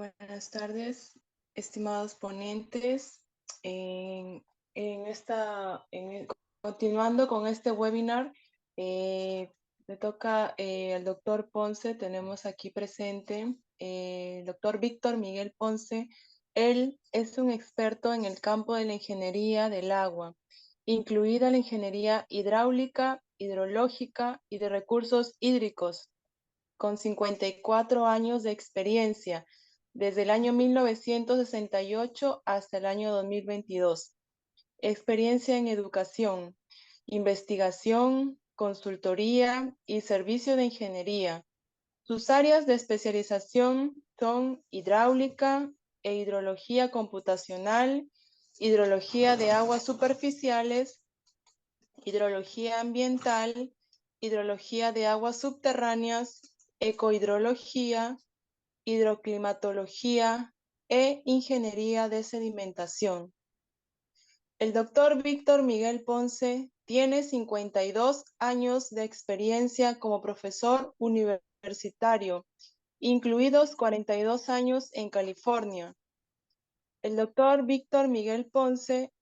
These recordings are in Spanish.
buenas tardes, estimados ponentes. En, Continuando con este webinar, le toca al doctor Ponce. Tenemos aquí presente el doctor Víctor Miguel Ponce. Él es un experto en el campo de la ingeniería del agua, incluida la ingeniería hidráulica, hidrológica y de recursos hídricos, con 54 años de experiencia, desde el año 1968 hasta el año 2022. Experiencia en educación, investigación, consultoría y servicio de ingeniería. Sus áreas de especialización son hidráulica e hidrología computacional, hidrología de aguas superficiales, hidrología ambiental, hidrología de aguas subterráneas, ecohidrología, hidroclimatología e ingeniería de sedimentación. El doctor Víctor Miguel Ponce tiene 52 años de experiencia como profesor universitario, incluidos 42 años en California. El doctor Víctor Miguel Ponce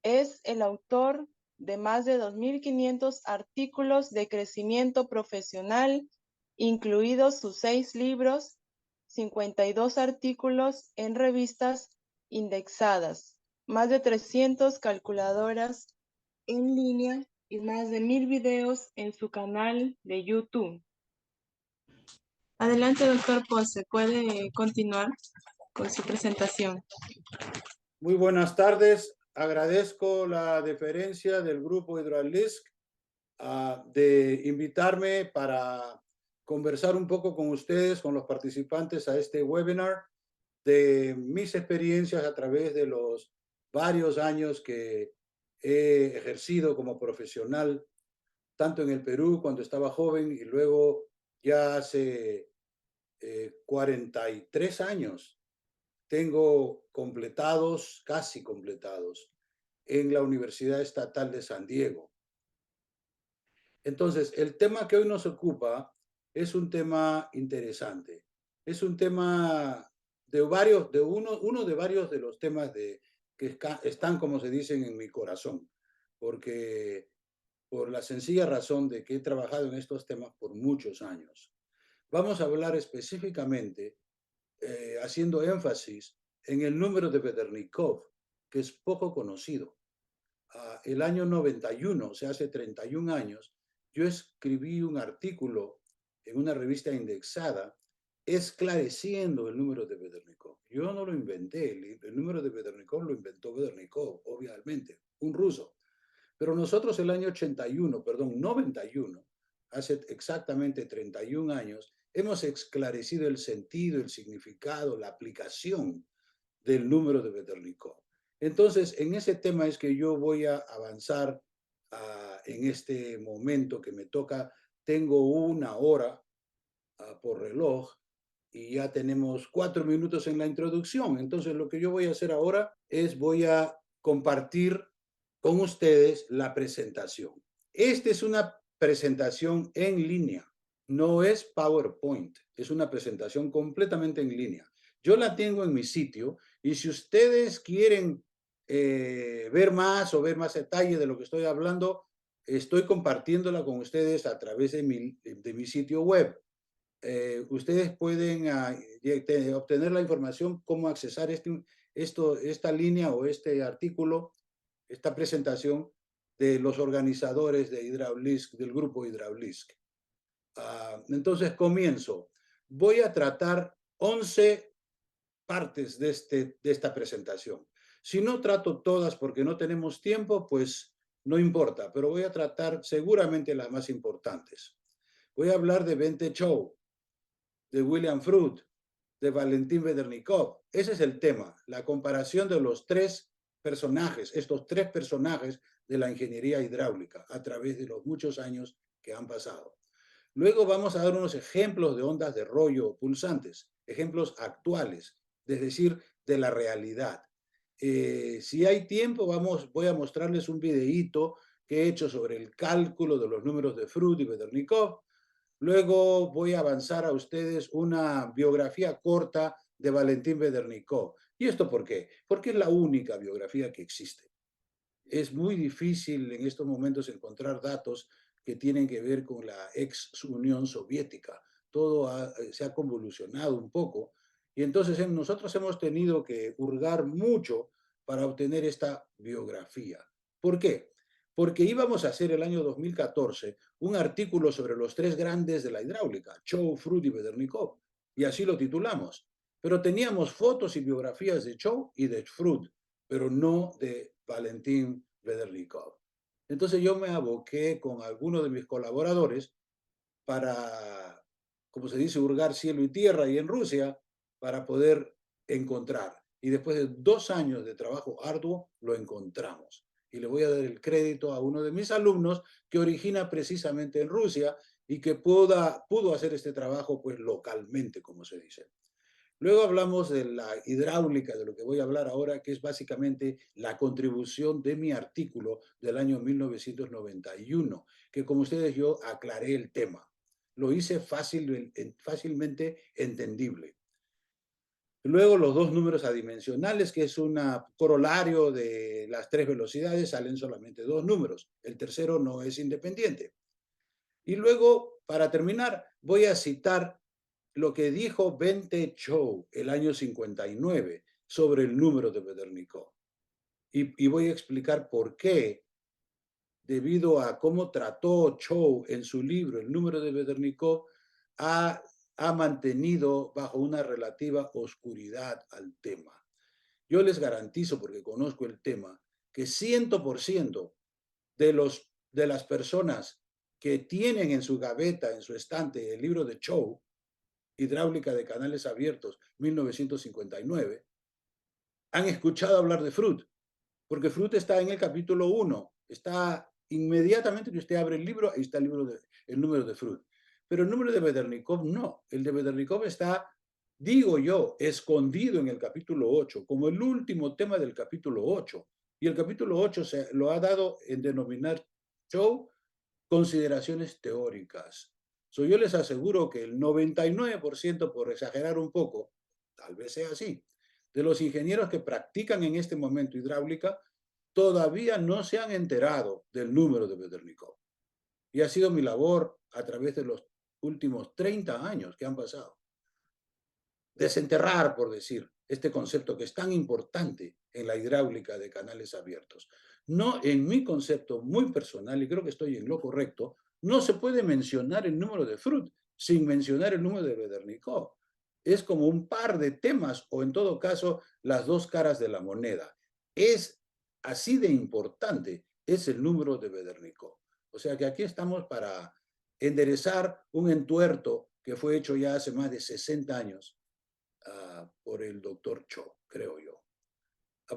es el autor de más de 2.500 artículos de crecimiento profesional, incluidos sus 6 libros, 52 artículos en revistas indexadas, más de 300 calculadoras en línea y más de 1.000 videos en su canal de YouTube. Adelante, doctor Ponce, puede continuar con su presentación. Muy buenas tardes. Agradezco la deferencia del Grupo HydraLisk de invitarme para conversar un poco con ustedes, con los participantes a este webinar de mis experiencias a través de los varios años que he ejercido como profesional, tanto en el Perú cuando estaba joven y luego ya hace 43 años tengo completados, casi completados, en la Universidad Estatal de San Diego. Entonces, el tema que hoy nos ocupa es un tema interesante. Es un tema de uno de varios de los temas que están, como se dicen, en mi corazón, porque por la sencilla razón de que he trabajado en estos temas por muchos años. Vamos a hablar específicamente haciendo énfasis en el número de Vedernikov, que es poco conocido. El año 91, o sea, hace 31 años, yo escribí un artículo en una revista indexada esclareciendo el número de Vedernikov. Yo no lo inventé, el número de Vedernikov lo inventó Vedernikov, obviamente, un ruso. Pero nosotros el año 91, hace exactamente 31 años, hemos esclarecido el sentido, el significado, la aplicación del número de Vedernikov. Entonces, en ese tema es que yo voy a avanzar en este momento que me toca. Tengo una hora por reloj y ya tenemos 4 minutos en la introducción. Entonces, lo que yo voy a hacer ahora es voy a compartir con ustedes la presentación. Esta es una presentación en línea, no es PowerPoint, es una presentación completamente en línea. Yo la tengo en mi sitio y si ustedes quieren ver más o ver más detalle de lo que estoy hablando, estoy compartiéndola con ustedes a través de mi sitio web. Ustedes pueden obtener la información, cómo accesar esta línea o este artículo, esta presentación de los organizadores de HydraLisk, del grupo HydraLisk. Entonces comienzo. Voy a tratar 11 partes de esta presentación. Si no trato todas porque no tenemos tiempo, pues no importa, pero voy a tratar seguramente las más importantes. Voy a hablar de Bente Chow, de William Fruit, de Valentín Vedernikov. Ese es el tema, la comparación de los tres personajes, estos tres personajes de la ingeniería hidráulica a través de los muchos años que han pasado. Luego vamos a dar unos ejemplos de ondas de rollo pulsantes, ejemplos actuales, es decir, de la realidad. Si hay tiempo, voy a mostrarles un videíto que he hecho sobre el cálculo de los números de Fruit y Vedernikov. Luego voy a avanzar a ustedes una biografía corta de Valentín Bedernikov. ¿Y esto por qué? Porque es la única biografía que existe. Es muy difícil en estos momentos encontrar datos que tienen que ver con la ex Unión Soviética. Todo se ha convulsionado un poco y entonces nosotros hemos tenido que hurgar mucho para obtener esta biografía. ¿Por qué? Porque íbamos a hacer el año 2014 un artículo sobre los tres grandes de la hidráulica, Chow, Fruth y Bedernikov, y así lo titulamos. Pero teníamos fotos y biografías de Chow y de Fruth, pero no de Valentín Bedernikov. Entonces yo me aboqué con algunos de mis colaboradores para, como se dice, hurgar cielo y tierra y en Rusia para poder encontrar. Y después de 2 años de trabajo arduo, lo encontramos. Y le voy a dar el crédito a uno de mis alumnos que origina precisamente en Rusia y que pudo hacer este trabajo pues localmente, como se dice. Luego hablamos de la hidráulica, de lo que voy a hablar ahora, que es básicamente la contribución de mi artículo del año 1991, que como ustedes yo aclaré el tema. Lo hice fácilmente entendible. Luego los dos números adimensionales, que es un corolario de las tres velocidades, salen solamente dos números. El tercero no es independiente. Y luego, para terminar, voy a citar lo que dijo Bente Chow el año 59 sobre el número de Bedernikov. Y voy a explicar por qué, debido a cómo trató Chow en su libro el número de Bedernikov, ha mantenido bajo una relativa oscuridad al tema. Yo les garantizo, porque conozco el tema, que 100% de las personas que tienen en su gaveta, en su estante, el libro de Chow, Hidráulica de Canales Abiertos, 1959, han escuchado hablar de Fruth, porque Fruth está en el capítulo 1, está inmediatamente que usted abre el libro, ahí está el número de Fruth. Pero el número de Bedernikov no, el de Bedernikov está, digo yo, escondido en el capítulo 8, como el último tema del capítulo 8. Y el capítulo 8 se lo ha dado en denominar Chow consideraciones teóricas. Yo les aseguro que el 99%, por exagerar un poco, tal vez sea así, de los ingenieros que practican en este momento hidráulica, todavía no se han enterado del número de Bedernikov. Y ha sido mi labor a través de los últimos 30 años que han pasado. Desenterrar, por decir, este concepto que es tan importante en la hidráulica de canales abiertos. No, en mi concepto muy personal, y creo que estoy en lo correcto, no se puede mencionar el número de Fruth sin mencionar el número de Bedernikov. Es como un par de temas, o en todo caso, las dos caras de la moneda. Es así de importante, es el número de Bedernikov. O sea que aquí estamos para enderezar un entuerto que fue hecho ya hace más de 60 años por el doctor Cho, creo yo.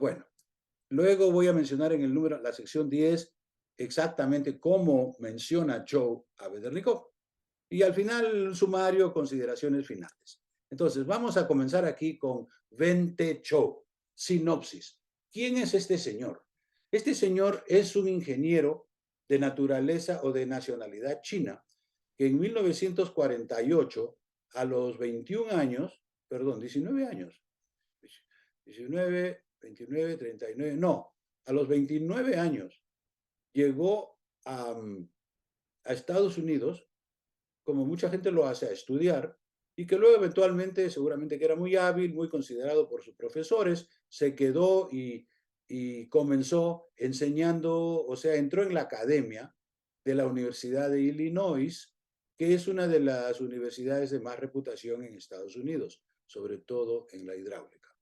Bueno, luego voy a mencionar en el número, la sección 10, exactamente cómo menciona Cho a Bedernikov. Y al final, el sumario, consideraciones finales. Entonces, vamos a comenzar aquí con Bente Cho. Sinopsis. ¿Quién es este señor? Este señor es un ingeniero de naturaleza o de nacionalidad china que en 1948, a los 21 años, perdón, 19 años, 19, 29, 39, no, a los 29 años llegó a Estados Unidos, como mucha gente lo hace, a estudiar, y que luego eventualmente, seguramente que era muy hábil, muy considerado por sus profesores, se quedó y comenzó enseñando, o sea, entró en la academia de la Universidad de Illinois, que es una de las universidades de más reputación en Estados Unidos, sobre todo en la hidráulica.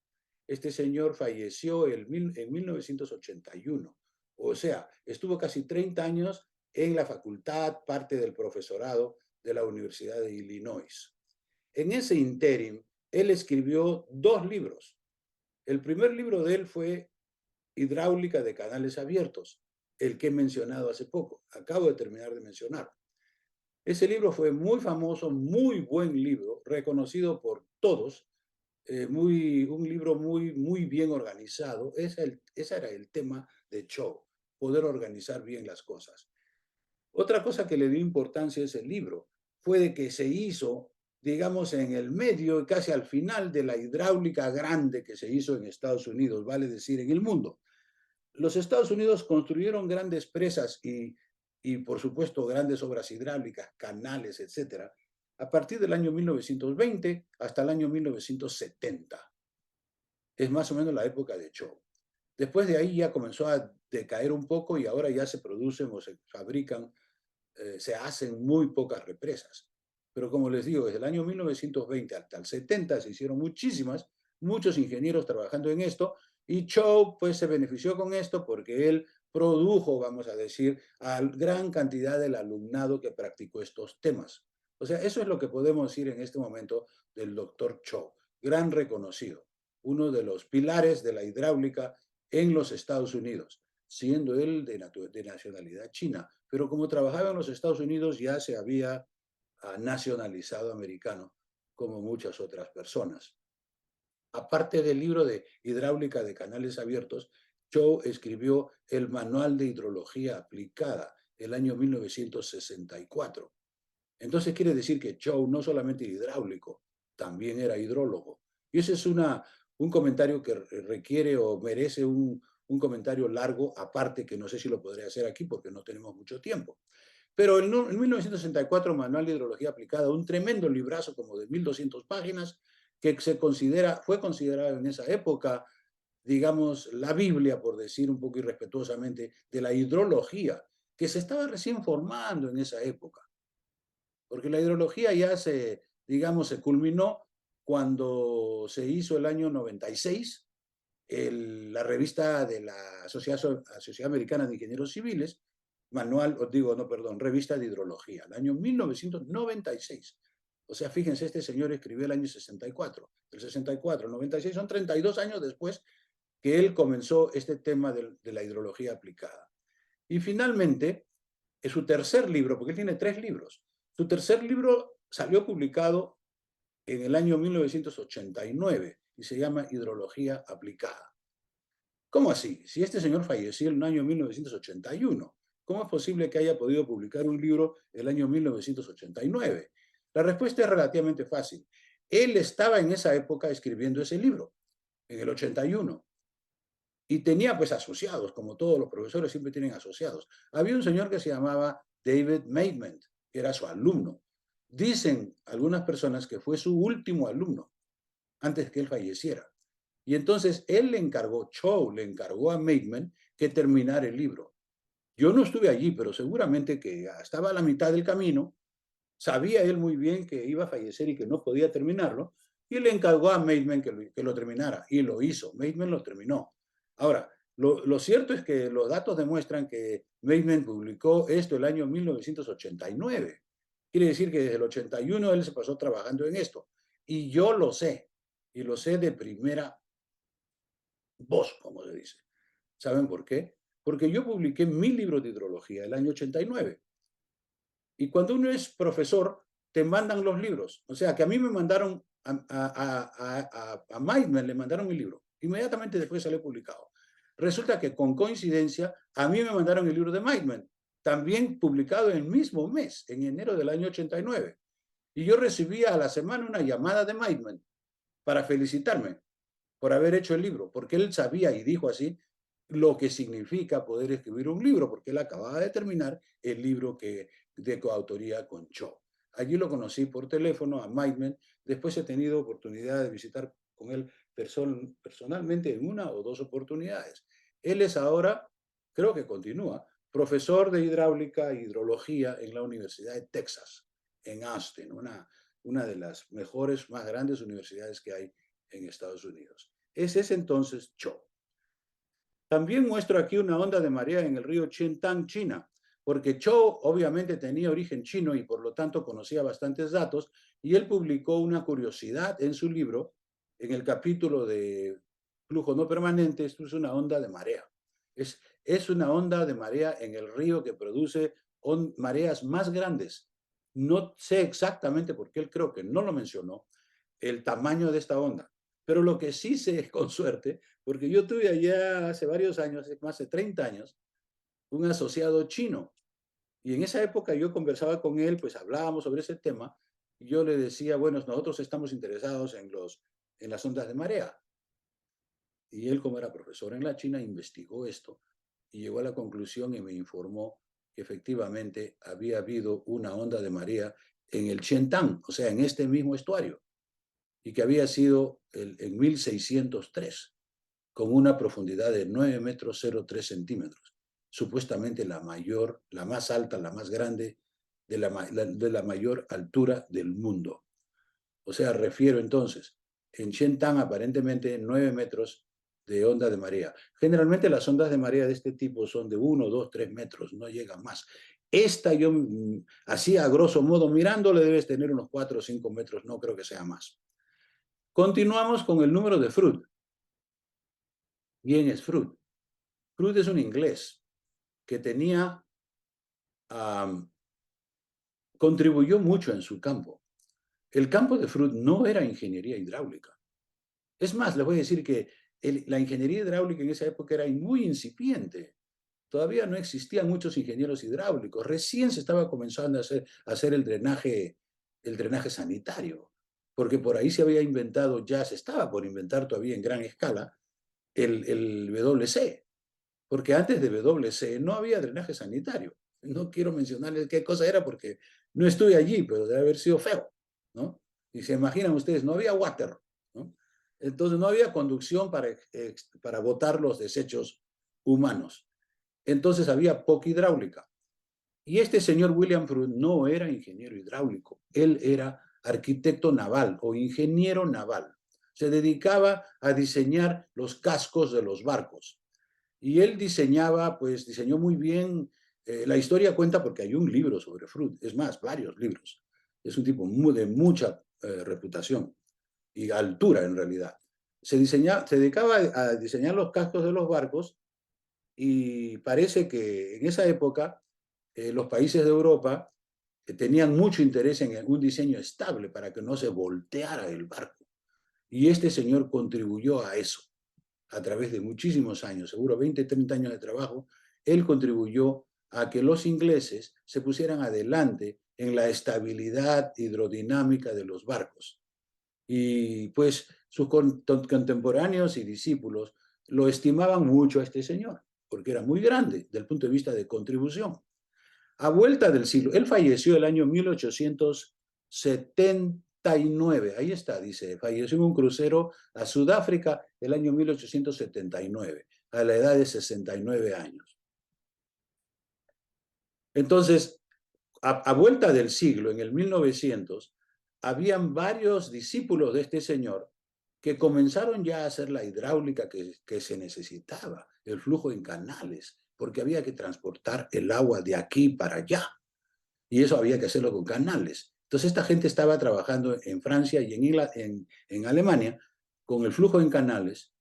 Este señor falleció en 1981, o sea, estuvo casi 30 años en la facultad, parte del profesorado de la Universidad de Illinois. En ese interim, él escribió 2 libros. El primer libro de él fue Hidráulica de Canales Abiertos, el que he mencionado hace poco, acabo de terminar de mencionar. Ese libro fue muy famoso, muy buen libro, reconocido por todos, un libro muy bien organizado. Ese era el tema de Cho, poder organizar bien las cosas. Otra cosa que le dio importancia a ese libro fue de que se hizo digamos, en el medio y casi al final de la hidráulica grande que se hizo en Estados Unidos, vale decir, en el mundo. Los Estados Unidos construyeron grandes presas y por supuesto, grandes obras hidráulicas, canales, etcétera, a partir del año 1920 hasta el año 1970. Es más o menos la época de Cho. Después de ahí ya comenzó a decaer un poco y ahora ya se producen o se fabrican, se hacen muy pocas represas. Pero como les digo, desde el año 1920 hasta el 70 se hicieron muchísimas, muchos ingenieros trabajando en esto, y Cho pues se benefició con esto porque él produjo, vamos a decir, a gran cantidad del alumnado que practicó estos temas. O sea, eso es lo que podemos decir en este momento del doctor Cho, gran reconocido, uno de los pilares de la hidráulica en los Estados Unidos, siendo él de nacionalidad china, pero como trabajaba en los Estados Unidos ya se había nacionalizado americano, como muchas otras personas. Aparte del libro de hidráulica de canales abiertos, Cho escribió el Manual de Hidrología Aplicada el año 1964. Entonces quiere decir que Cho no solamente hidráulico, también era hidrólogo. Y ese es un comentario que requiere o merece un comentario largo, aparte que no sé si lo podré hacer aquí porque no tenemos mucho tiempo. Pero en 1964, Manual de Hidrología Aplicada, un tremendo librazo como de 1200 páginas, que fue considerado en esa época, digamos, la Biblia, por decir un poco irrespetuosamente, de la hidrología, que se estaba recién formando en esa época. Porque la hidrología ya digamos, se culminó cuando se hizo el año 96 la revista de la Sociedad Americana de Ingenieros Civiles, manual, os digo, no, perdón, revista de hidrología, el año 1996. O sea, fíjense, este señor escribió el año 64. El 64, 96, son 32 años después que él comenzó este tema de la hidrología aplicada. Y finalmente, es su tercer libro, porque él tiene 3 libros. Su tercer libro salió publicado en el año 1989 y se llama Hidrología Aplicada. ¿Cómo así? Si este señor falleció en el año 1981, ¿cómo es posible que haya podido publicar un libro el año 1989? La respuesta es relativamente fácil. Él estaba en esa época escribiendo ese libro, en el 81, y tenía pues asociados, como todos los profesores siempre tienen asociados. Había un señor que se llamaba David Maidment, que era su alumno. Dicen algunas personas que fue su último alumno antes que él falleciera. Y entonces él Cho le encargó a Maidment que terminara el libro. Yo no estuve allí, pero seguramente que estaba a la mitad del camino, sabía él muy bien que iba a fallecer y que no podía terminarlo, y le encargó a Maidment que lo terminara, y lo hizo. Maidment lo terminó. Ahora, lo cierto es que los datos demuestran que Maidment publicó esto el año 1989. Quiere decir que desde el 81 él se pasó trabajando en esto. Y yo lo sé, y lo sé de primera voz, como se dice. ¿Saben por qué? Porque yo publiqué mi libro de hidrología el año 89. Y cuando uno es profesor, te mandan los libros. O sea, que a mí me mandaron, a Maidment le mandaron mi libro. Inmediatamente después salió publicado. Resulta que con coincidencia, a mí me mandaron el libro de Maidment, también publicado en el mismo mes, en enero del año 89. Y yo recibía a la semana una llamada de Maidment para felicitarme por haber hecho el libro, porque él sabía y dijo así lo que significa poder escribir un libro, porque él acababa de terminar el libro de coautoría con Cho. Allí lo conocí por teléfono a Maidment, después he tenido oportunidad de visitar con él personalmente en 1 o 2 oportunidades. Él es ahora, creo que continúa, profesor de hidráulica e hidrología en la Universidad de Texas, en Austin, una de las mejores, más grandes universidades que hay en Estados Unidos. Ese es entonces Cho. También muestro aquí una onda de marea en el río Chintang, China, porque Cho obviamente tenía origen chino y por lo tanto conocía bastantes datos, y él publicó una curiosidad en su libro, en el capítulo de flujo no permanente. Esto es una onda de marea. Es una onda de marea en el río que produce mareas más grandes. No sé exactamente, porque él creo que no lo mencionó, el tamaño de esta onda. Pero lo que sí sé con suerte, porque yo tuve allá hace varios años, hace más de 30 años, un asociado chino. Y en esa época yo conversaba con él, pues hablábamos sobre ese tema. yo le decía, bueno, nosotros estamos interesados en las ondas de marea. Y él, como era profesor en la China, investigó esto y llegó a la conclusión y me informó que efectivamente había habido una onda de marea en el Chentang, o sea, en este mismo estuario, y que había sido en 1603, con una profundidad de 9 metros 03 centímetros, supuestamente la mayor, la más alta, la más grande, de la mayor altura del mundo. O sea, refiero entonces, en Chentang aparentemente 9 metros de onda de marea. Generalmente las ondas de marea de este tipo son de 1, 2, 3 metros, no llegan más. Esta yo, así a grosso modo, mirándole debes tener unos 4 o 5 metros, no creo que sea más. Continuamos con el número de Freud. ¿Quién es Freud? Freud es un inglés que contribuyó mucho en su campo. El campo de Freud no era ingeniería hidráulica. Es más, les voy a decir que la ingeniería hidráulica en esa época era muy incipiente. Todavía no existían muchos ingenieros hidráulicos. Recién se estaba comenzando a hacer el drenaje sanitario, porque por ahí se había inventado, ya se estaba por inventar todavía en gran escala, el WC, porque antes de WC no había drenaje sanitario. No quiero mencionarles qué cosa era porque no estoy allí, pero debe haber sido feo, ¿no? Y se imaginan ustedes, no había water, ¿no? Entonces no había conducción para botar los desechos humanos. Entonces había poca hidráulica. Y este señor William Freud no era ingeniero hidráulico, él era arquitecto naval o ingeniero naval. Se dedicaba a diseñar los cascos de los barcos. Y él diseñaba, pues diseñó muy bien. La historia cuenta porque hay un libro sobre Freud, es más, varios libros. Es un tipo de mucha reputación y altura en realidad. Se dedicaba a diseñar los cascos de los barcos y parece que en esa época los países de Europa tenían mucho interés en un diseño estable para que no se volteara el barco. Y este señor contribuyó a eso a través de muchísimos años, seguro 20, 30 años de trabajo. Él contribuyó a que los ingleses se pusieran adelante en la estabilidad hidrodinámica de los barcos. Y pues sus contemporáneos y discípulos lo estimaban mucho a este señor, porque era muy grande desde el punto de vista de contribución. A vuelta del siglo, él falleció el año 1879, ahí está, dice, falleció en un crucero a Sudáfrica el año 1879, a la edad de 69 años. Entonces, a vuelta del siglo, en el 1900, habían varios discípulos de este señor que comenzaron ya a hacer la hidráulica que se necesitaba, el flujo en canales, porque había que transportar el agua de aquí para allá. Y eso había que hacerlo con canales. Entonces esta gente estaba trabajando en Francia y en Alemania con el flujo en canales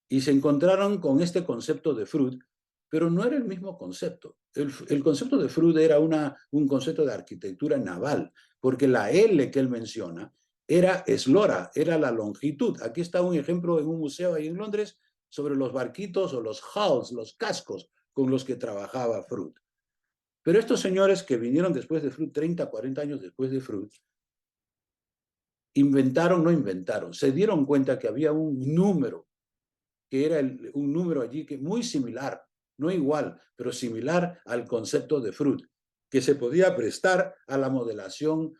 y se encontraron con este concepto de Freud, pero no era el mismo concepto. El concepto de Freud era un concepto de arquitectura naval, porque la L que él menciona era eslora, era la longitud. Aquí está un ejemplo en un museo ahí en Londres sobre los barquitos o los hulls, los cascos con los que trabajaba Freud. Pero estos señores que vinieron después de Freud, 30, 40 años después de Freud, no inventaron, se dieron cuenta que había un número, que era un número allí que muy similar, no igual, pero similar al concepto de Freud, que se podía prestar a la modelación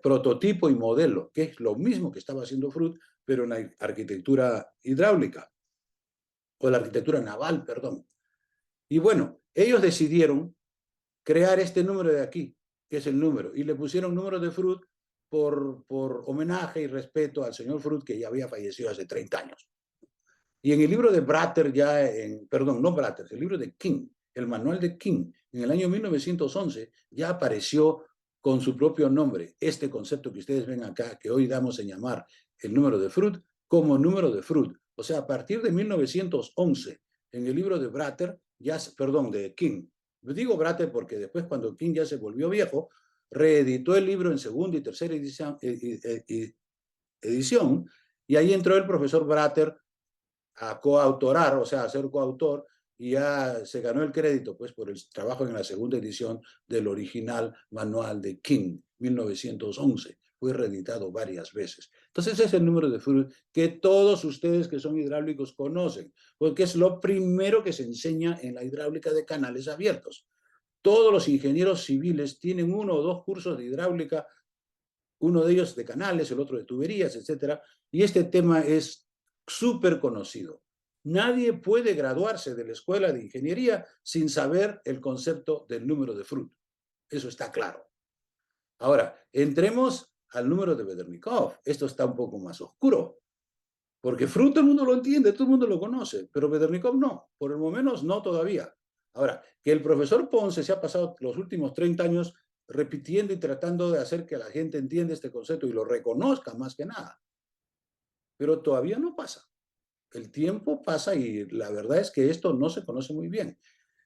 prototipo y modelo, que es lo mismo que estaba haciendo Freud, pero en la arquitectura hidráulica, o la arquitectura naval, perdón. Y bueno, ellos decidieron crear este número de aquí, que es el número, y le pusieron número de Freud por homenaje y respeto al señor Freud, que ya había fallecido hace 30 años. Y en el libro de Bratter, perdón, no Bratter, el libro de King, el manual de King, en el año 1911, ya apareció con su propio nombre este concepto que ustedes ven acá, que hoy damos en llamar el número de Freud, como número de Freud. O sea, a partir de 1911, en el libro de Bratter, perdón, de King. Digo Bratter porque después, cuando King ya se volvió viejo, reeditó el libro en segunda y tercera edición, y ahí entró el profesor Bratter a coautorar, o sea, a ser coautor, y ya se ganó el crédito pues por el trabajo en la segunda edición del original manual de King, 1911. fue reeditado varias veces. Entonces ese es el número de Freud que todos ustedes que son hidráulicos conocen, porque es lo primero que se enseña en la hidráulica de canales abiertos. Todos los ingenieros civiles tienen 1 o 2 cursos de hidráulica, uno de ellos de canales, el otro de tuberías, etcétera, y este tema es súper conocido. Nadie puede graduarse de la escuela de ingeniería sin saber el concepto del número de Freud. Eso está claro. Ahora, entremos al número de Bedernikov. Esto está un poco más oscuro, porque Freud todo el mundo lo entiende, todo el mundo lo conoce, pero Bedernikov no, por el momento no todavía. Ahora, que el profesor Ponce se ha pasado los últimos 30 años repitiendo y tratando de hacer que la gente entienda este concepto y lo reconozca más que nada, pero todavía no pasa. El tiempo pasa y la verdad es que esto no se conoce muy bien.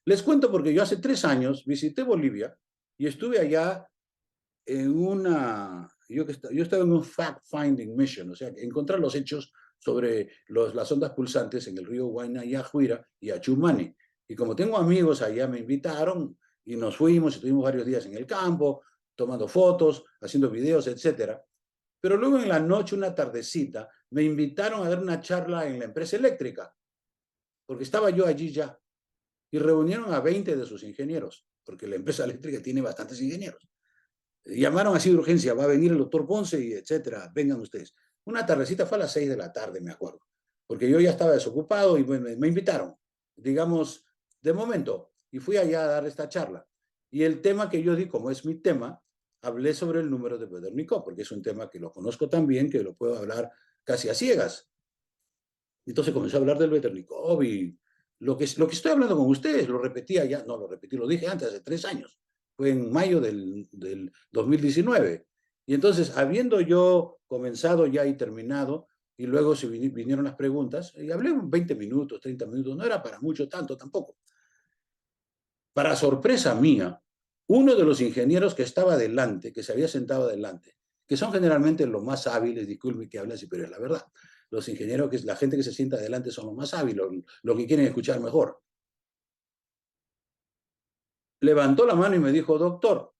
Les cuento porque yo hace 3 años visité Bolivia y estuve allá en yo estaba en un fact-finding mission, o sea, encontrar los hechos sobre las ondas pulsantes en el río Guayna-Yajuira y Achumani. Y como tengo amigos allá, me invitaron y nos fuimos, estuvimos varios días en el campo, tomando fotos, haciendo videos, etcétera. Pero luego en la noche, una tardecita, me invitaron a dar una charla en la empresa eléctrica, porque estaba yo allí ya. Y reunieron a 20 de sus ingenieros, porque la empresa eléctrica tiene bastantes ingenieros. Llamaron así de urgencia, va a venir el doctor Ponce y etcétera, vengan ustedes. Una tardecita fue a las 6 de la tarde, me acuerdo, porque yo ya estaba desocupado y me invitaron, digamos, de momento, y fui allá a dar esta charla. Y el tema que yo di, como es mi tema, hablé sobre el número de Bedernikov, porque es un tema que lo conozco tan bien que lo puedo hablar casi a ciegas. Entonces comenzó a hablar del Bedernikov y lo que estoy hablando con ustedes, lo repetía ya, no lo repetí, lo dije antes, hace 3 años. Fue en mayo del 2019. Y entonces, habiendo yo comenzado ya y terminado, y luego se vinieron las preguntas, y hablé 20 minutos, 30 minutos, no era para mucho tanto tampoco. Para sorpresa mía, uno de los ingenieros que estaba adelante, que se había sentado adelante, que son generalmente los más hábiles, disculpe que hable así, pero es la verdad. Los ingenieros, que es la gente que se sienta adelante, son los más hábiles, los que quieren escuchar mejor. Levantó la mano y me dijo, doctor,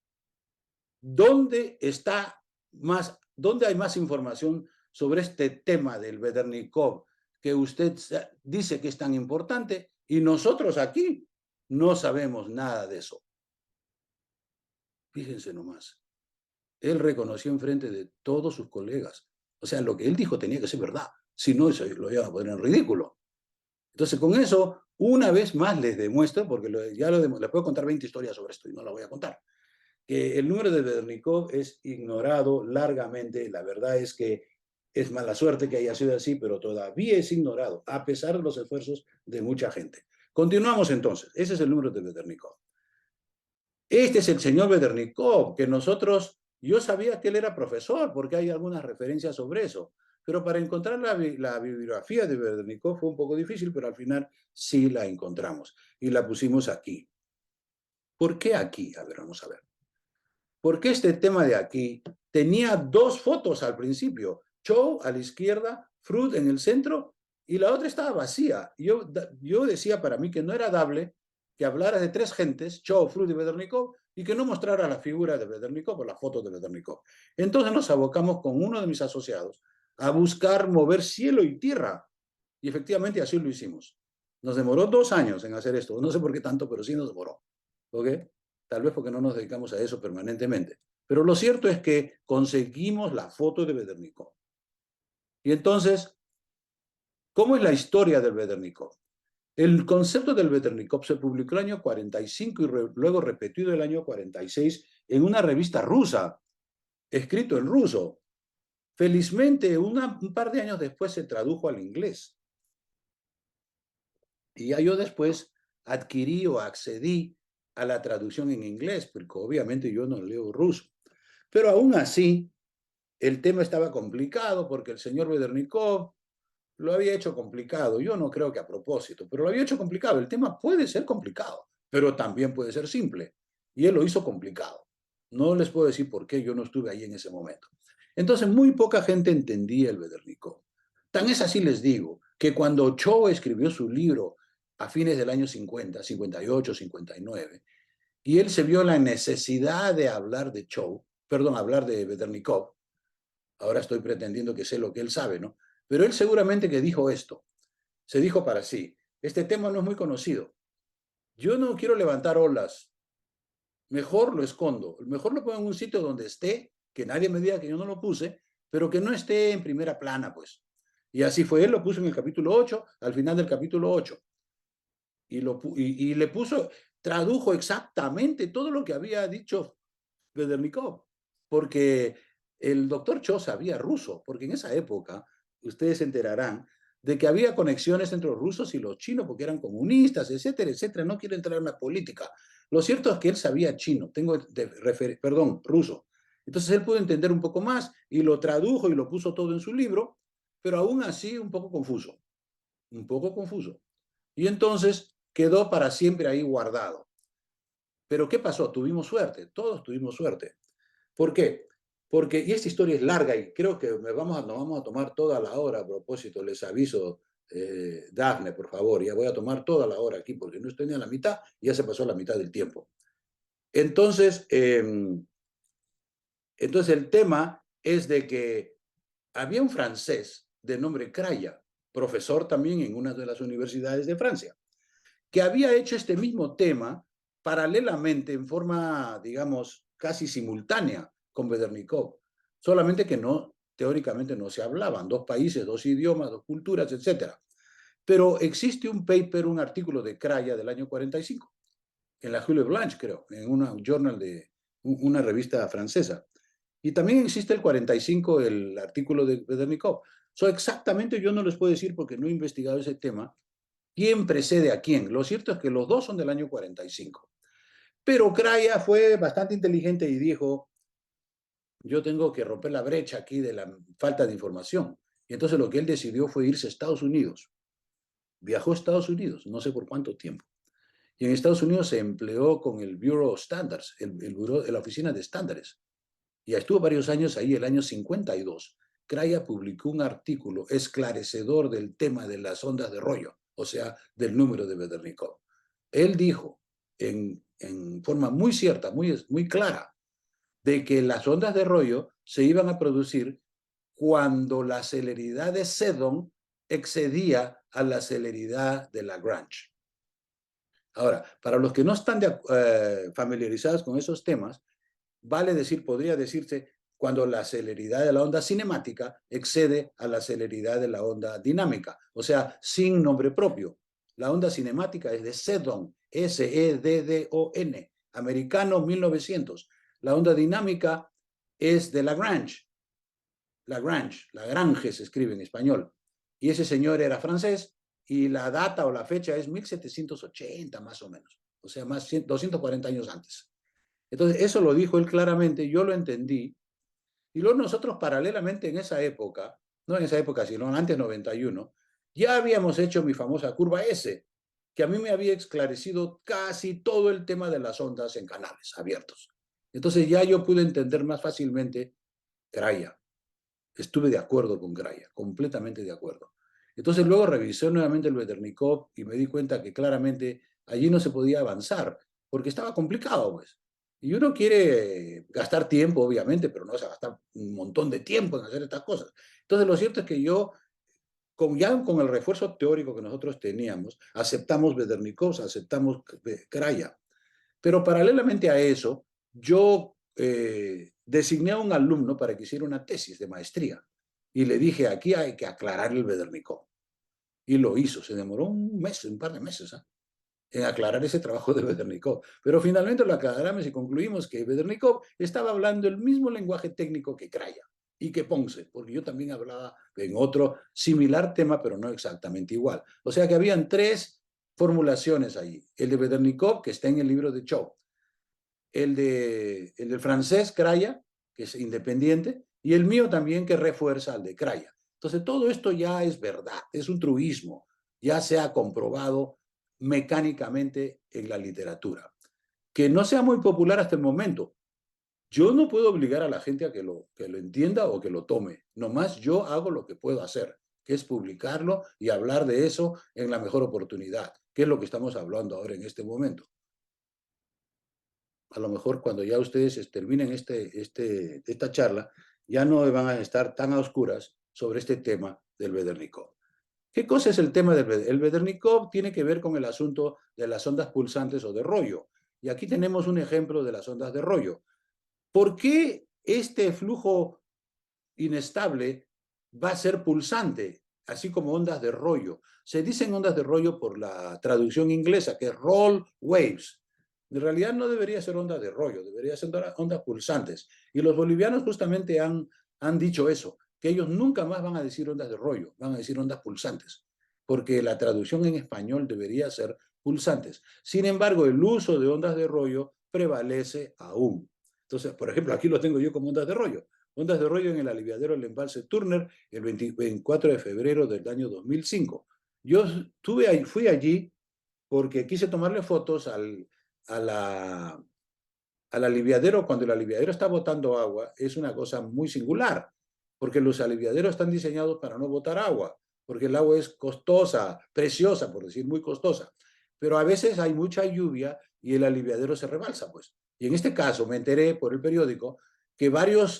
¿dónde dónde hay más información sobre este tema del Bedernikov que usted dice que es tan importante y nosotros aquí no sabemos nada de eso? Fíjense nomás. Él reconoció enfrente de todos sus colegas. O sea, lo que él dijo tenía que ser verdad. Si no, eso lo iba a poner en ridículo. Entonces, con eso, una vez más les demuestro, porque les puedo contar 20 historias sobre esto y no la voy a contar, que el número de Bedernikov es ignorado largamente. La verdad es que es mala suerte que haya sido así, pero todavía es ignorado, a pesar de los esfuerzos de mucha gente. Continuamos entonces. Ese es el número de Bedernikov. Este es el señor Bedernikov, que yo sabía que él era profesor, porque hay algunas referencias sobre eso, pero para encontrar la bibliografía de Bedernikov fue un poco difícil, pero al final sí la encontramos y la pusimos aquí. ¿Por qué aquí? A ver, vamos a ver. Porque este tema de aquí tenía 2 fotos al principio, Chow a la izquierda, Freud en el centro, y la otra estaba vacía. Yo decía para mí que no era dable que hablara de 3 gentes, Chow, Freud y Bedernikov, y que no mostrara la figura de Bedernikov o la foto de Bedernikov. Entonces nos abocamos con uno de mis asociados a buscar mover cielo y tierra, y efectivamente así lo hicimos. Nos demoró 2 años en hacer esto, no sé por qué tanto, pero sí nos demoró. ¿Ok? Tal vez porque no nos dedicamos a eso permanentemente. Pero lo cierto es que conseguimos la foto de Bedernikov. Y entonces, ¿cómo es la historia del Bedernikov? El concepto del Bedernikov se publicó el año 45 y luego repetido el año 46 en una revista rusa, escrito en ruso. Felizmente, un par de años después se tradujo al inglés. Y ya yo después adquirí o accedí a la traducción en inglés, porque obviamente yo no leo ruso. Pero aún así, el tema estaba complicado porque el señor Bedernikov lo había hecho complicado. Yo no creo que a propósito, pero lo había hecho complicado. El tema puede ser complicado, pero también puede ser simple. Y él lo hizo complicado. No les puedo decir por qué, yo no estuve ahí en ese momento. Entonces, muy poca gente entendía el Bedernikov. Tan es así, les digo, que cuando Cho escribió su libro a fines del año 50, 58, 59, y él se vio la necesidad de hablar de hablar de Bedernikov, Ahora estoy pretendiendo que sé lo que él sabe, ¿no? Pero él seguramente que dijo esto. Se dijo para sí, este tema no es muy conocido. Yo no quiero levantar olas. Mejor lo escondo. Mejor lo pongo en un sitio donde esté, que nadie me diga que yo no lo puse, pero que no esté en primera plana, pues. Y así fue, él lo puso en el capítulo 8, al final del capítulo 8. Y le puso, tradujo exactamente todo lo que había dicho Vedernikov, porque el doctor Cho sabía ruso, porque en esa época, ustedes se enterarán, de que había conexiones entre los rusos y los chinos, porque eran comunistas, etcétera, etcétera. No quiero entrar en la política. Lo cierto es que él sabía chino, perdón, ruso. Entonces él pudo entender un poco más y lo tradujo y lo puso todo en su libro, pero aún así un poco confuso, un poco confuso. Y entonces quedó para siempre ahí guardado. Pero ¿qué pasó? Tuvimos suerte, todos tuvimos suerte. ¿Por qué? Porque, y esta historia es larga y creo que nos vamos a tomar toda la hora a propósito, les aviso, Dafne, por favor, ya voy a tomar toda la hora aquí porque no estoy ni a la mitad y ya se pasó la mitad del tiempo. Entonces, entonces el tema es de que había un francés de nombre Craya, profesor también en una de las universidades de Francia, que había hecho este mismo tema paralelamente, en forma, digamos, casi simultánea con Bedernikov, solamente que no, teóricamente no se hablaban, dos países, dos idiomas, dos culturas, etcétera. Pero existe un paper, un artículo de Craya del año 45, en la Julio Blanche, creo, en una journal de una revista francesa. Y también existe el 45, el artículo de Bedernikov. Exactamente yo no les puedo decir porque no he investigado ese tema, quién precede a quién. Lo cierto es que los dos son del año 45. Pero Craya fue bastante inteligente y dijo, yo tengo que romper la brecha aquí de la falta de información. Y entonces lo que él decidió fue irse a Estados Unidos. Viajó a Estados Unidos, no sé por cuánto tiempo. Y en Estados Unidos se empleó con el Bureau of Standards, la oficina de estándares. Y estuvo varios años ahí, el año 52. Craya publicó un artículo esclarecedor del tema de las ondas de rollo, o sea, del número de Bedernikov. Él dijo en forma muy cierta, muy clara, de que las ondas de rollo se iban a producir cuando la celeridad de Seddon excedía a la celeridad de Lagrange. Ahora, para los que no están familiarizados con esos temas, vale decir, podría decirse, cuando la celeridad de la onda cinemática excede a la celeridad de la onda dinámica, o sea, sin nombre propio. La onda cinemática es de Seddon, Seddon, americano 1900. La onda dinámica es de Lagrange se escribe en español. Y ese señor era francés y la data o la fecha es 1780 más o menos, o sea, más 240 años antes. Entonces, eso lo dijo él claramente, yo lo entendí, y luego nosotros paralelamente en esa época, no en esa época, sino antes 91, ya habíamos hecho mi famosa curva S, que a mí me había esclarecido casi todo el tema de las ondas en canales abiertos. Entonces ya yo pude entender más fácilmente Craya. Estuve de acuerdo con Craya, completamente de acuerdo. Entonces luego revisé nuevamente el Veternikov y me di cuenta que claramente allí no se podía avanzar, porque estaba complicado, pues. Y uno quiere gastar tiempo, obviamente, pero no vas a gastar un montón de tiempo en hacer estas cosas. Entonces lo cierto es que yo, ya con el refuerzo teórico que nosotros teníamos, aceptamos Veternikov, aceptamos Craya. Pero paralelamente a eso, yo designé a un alumno para que hiciera una tesis de maestría y le dije, aquí hay que aclarar el Bedernikov. Y lo hizo, se demoró un mes, un par de meses, ¿eh? En aclarar ese trabajo de Bedernikov. Pero finalmente lo aclaramos y concluimos que Bedernikov estaba hablando el mismo lenguaje técnico que Craya y que Ponce, porque yo también hablaba en otro similar tema, pero no exactamente igual. O sea que habían tres formulaciones ahí. El de Bedernikov, que está en el libro de Chow, el del francés Craya, que es independiente, y el mío también que refuerza al de Craya. Entonces, todo esto ya es verdad, es un truismo, ya se ha comprobado mecánicamente en la literatura. Que no sea muy popular hasta el momento. Yo no puedo obligar a la gente a que lo entienda o que lo tome. Nomás yo hago lo que puedo hacer, que es publicarlo y hablar de eso en la mejor oportunidad, que es lo que estamos hablando ahora en este momento. A lo mejor cuando ya ustedes terminen esta charla, ya no van a estar tan a oscuras sobre este tema del Bedernikov. ¿Qué cosa es el tema del Bedernikov? El Bedernikov tiene que ver con el asunto de las ondas pulsantes o de rollo. Y aquí tenemos un ejemplo de las ondas de rollo. ¿Por qué este flujo inestable va a ser pulsante, así como ondas de rollo? Se dicen ondas de rollo por la traducción inglesa, que es roll waves. En realidad no debería ser ondas de rollo, debería ser ondas pulsantes. Y los bolivianos justamente han dicho eso, que ellos nunca más van a decir ondas de rollo, van a decir ondas pulsantes, porque la traducción en español debería ser pulsantes. Sin embargo, el uso de ondas de rollo prevalece aún. Entonces, por ejemplo, aquí lo tengo yo como ondas de rollo. Ondas de rollo en el aliviadero del embalse Turner el 24 de febrero del año 2005. Yo fui allí porque quise tomarle fotos a la, al aliviadero. Cuando el aliviadero está botando agua, es una cosa muy singular, porque los aliviaderos están diseñados para no botar agua, porque el agua es costosa, preciosa, por decir, muy costosa. Pero a veces hay mucha lluvia y el aliviadero se rebalsa, pues. Y en este caso me enteré por el periódico que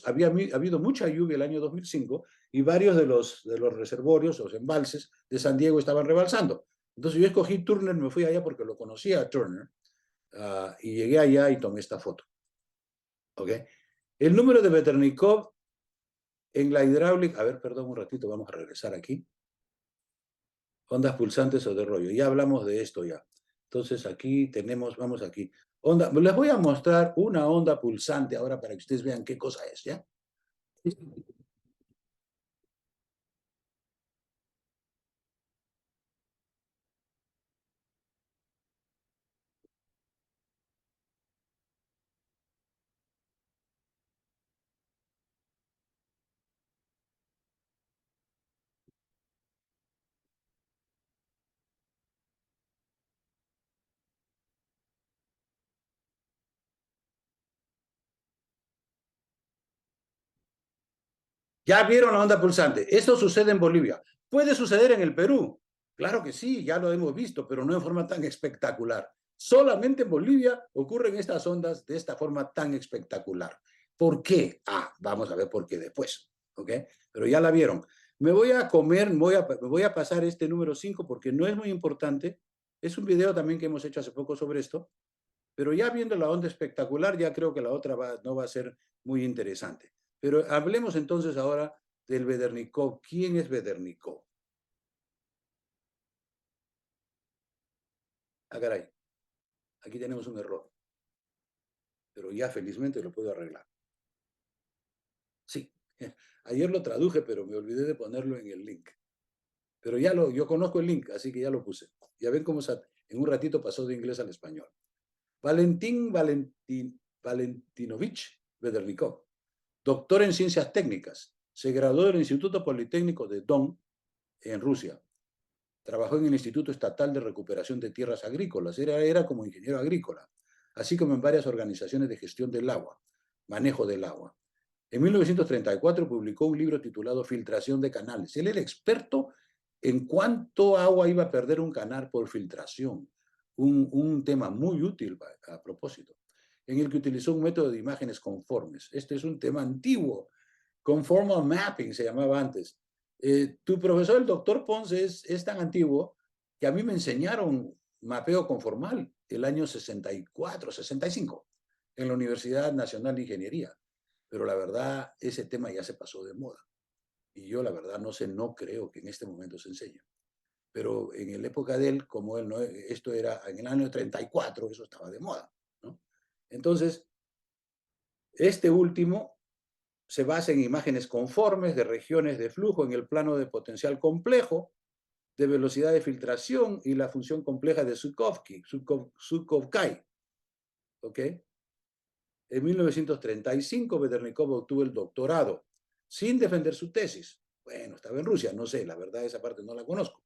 había habido mucha lluvia el año 2005 y varios de los reservorios, los embalses de San Diego estaban rebalsando. Entonces yo escogí Turner, me fui allá porque lo conocía a Turner, y llegué allá y tomé esta foto. ¿Ok? El número de Veternikov en la hidráulica, a ver, perdón un ratito, vamos a regresar aquí. Ondas pulsantes o de rollo, ya hablamos de esto ya. Entonces aquí tenemos, vamos aquí. Les voy a mostrar una onda pulsante ahora para que ustedes vean qué cosa es, ¿ya? ¿Ya vieron la onda pulsante? Esto sucede en Bolivia. ¿Puede suceder en el Perú? Claro que sí, ya lo hemos visto, pero no en forma tan espectacular. Solamente en Bolivia ocurren estas ondas de esta forma tan espectacular. ¿Por qué? Vamos a ver por qué después, ¿ok? Pero ya la vieron. Me voy a comer, me voy a pasar este número 5 porque no es muy importante. Es un video también que hemos hecho hace poco sobre esto, pero ya viendo la onda espectacular, ya creo que la otra no va a ser muy interesante. Pero hablemos entonces ahora del Bedernikov. ¿Quién es Bedernikov? Caray, aquí tenemos un error, pero ya felizmente lo puedo arreglar. Sí, ayer lo traduje, pero me olvidé de ponerlo en el link. Pero yo conozco el link, así que ya lo puse. Ya ven cómo en un ratito pasó de inglés al español. Valentinovich Bedernikov, doctor en ciencias técnicas. Se graduó del Instituto Politécnico de Don, en Rusia. Trabajó en el Instituto Estatal de Recuperación de Tierras Agrícolas, era como ingeniero agrícola, así como en varias organizaciones de gestión del agua, manejo del agua. En 1934 publicó un libro titulado Filtración de canales. Él era experto en cuánto agua iba a perder un canal por filtración, un tema muy útil a propósito, en el que utilizó un método de imágenes conformes. Este es un tema antiguo, conformal mapping se llamaba antes. Tu profesor, el doctor Ponce, es tan antiguo que a mí me enseñaron mapeo conformal el año 64, 65, en la Universidad Nacional de Ingeniería. Pero la verdad, ese tema ya se pasó de moda. Y yo, la verdad, no sé, no creo que en este momento se enseñe. Pero en la época de él, como él no, esto era en el año 34, eso estaba de moda, ¿no? Entonces, este último se basa en imágenes conformes de regiones de flujo en el plano de potencial complejo, de velocidad de filtración y la función compleja de Sudkovkai. ¿Ok? En 1935, Bedernikov obtuvo el doctorado sin defender su tesis. Bueno, estaba en Rusia, no sé, la verdad esa parte no la conozco.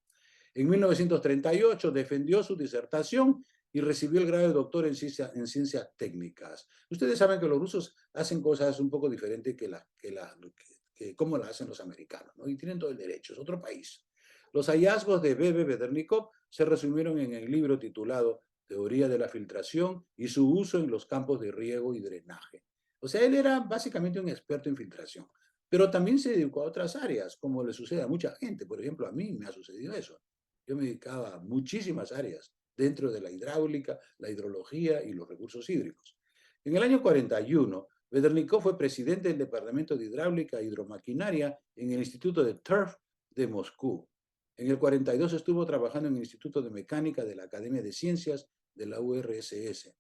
En 1938 defendió su disertación y recibió el grado de doctor en ciencias técnicas. Ustedes saben que los rusos hacen cosas un poco diferentes que como las hacen los americanos, ¿no? Y tienen todo el derecho, es otro país. Los hallazgos de Bebe Bedernikov se resumieron en el libro titulado Teoría de la filtración y su uso en los campos de riego y drenaje. O sea, él era básicamente un experto en filtración. pero también se dedicó a otras áreas, como le sucede a mucha gente. Por ejemplo, a mí me ha sucedido eso. Yo me dedicaba a muchísimas áreas dentro de la hidráulica, la hidrología y los recursos hídricos. En el año 41, Bedernikov fue presidente del Departamento de Hidráulica e Hidromaquinaria en el Instituto de TURF de Moscú. En el 42 estuvo trabajando en el Instituto de Mecánica de la Academia de Ciencias de la URSS.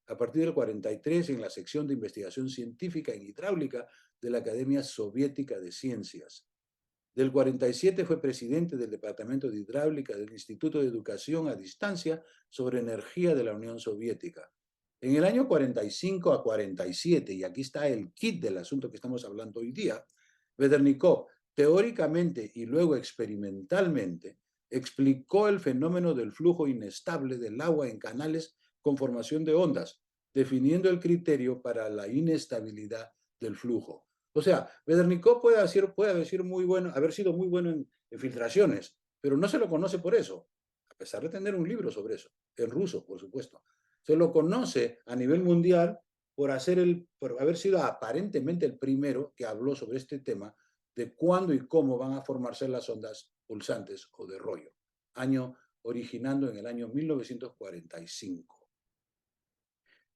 A partir del 43, en la sección de investigación científica en hidráulica de la Academia Soviética de Ciencias. Del 47 fue presidente del Departamento de Hidráulica del Instituto de Educación a Distancia sobre Energía de la Unión Soviética. En el año 45 a 47, y aquí está el kit del asunto que estamos hablando hoy día, Bedernikov, teóricamente y luego experimentalmente, explicó el fenómeno del flujo inestable del agua en canales con formación de ondas, definiendo el criterio para la inestabilidad del flujo. O sea, Bedernikov puede sido muy bueno en filtraciones, pero no se lo conoce por eso, a pesar de tener un libro sobre eso, en ruso, por supuesto. Se lo conoce a nivel mundial por haber sido aparentemente el primero que habló sobre este tema de cuándo y cómo van a formarse las ondas pulsantes o de rollo, originando en el año 1945.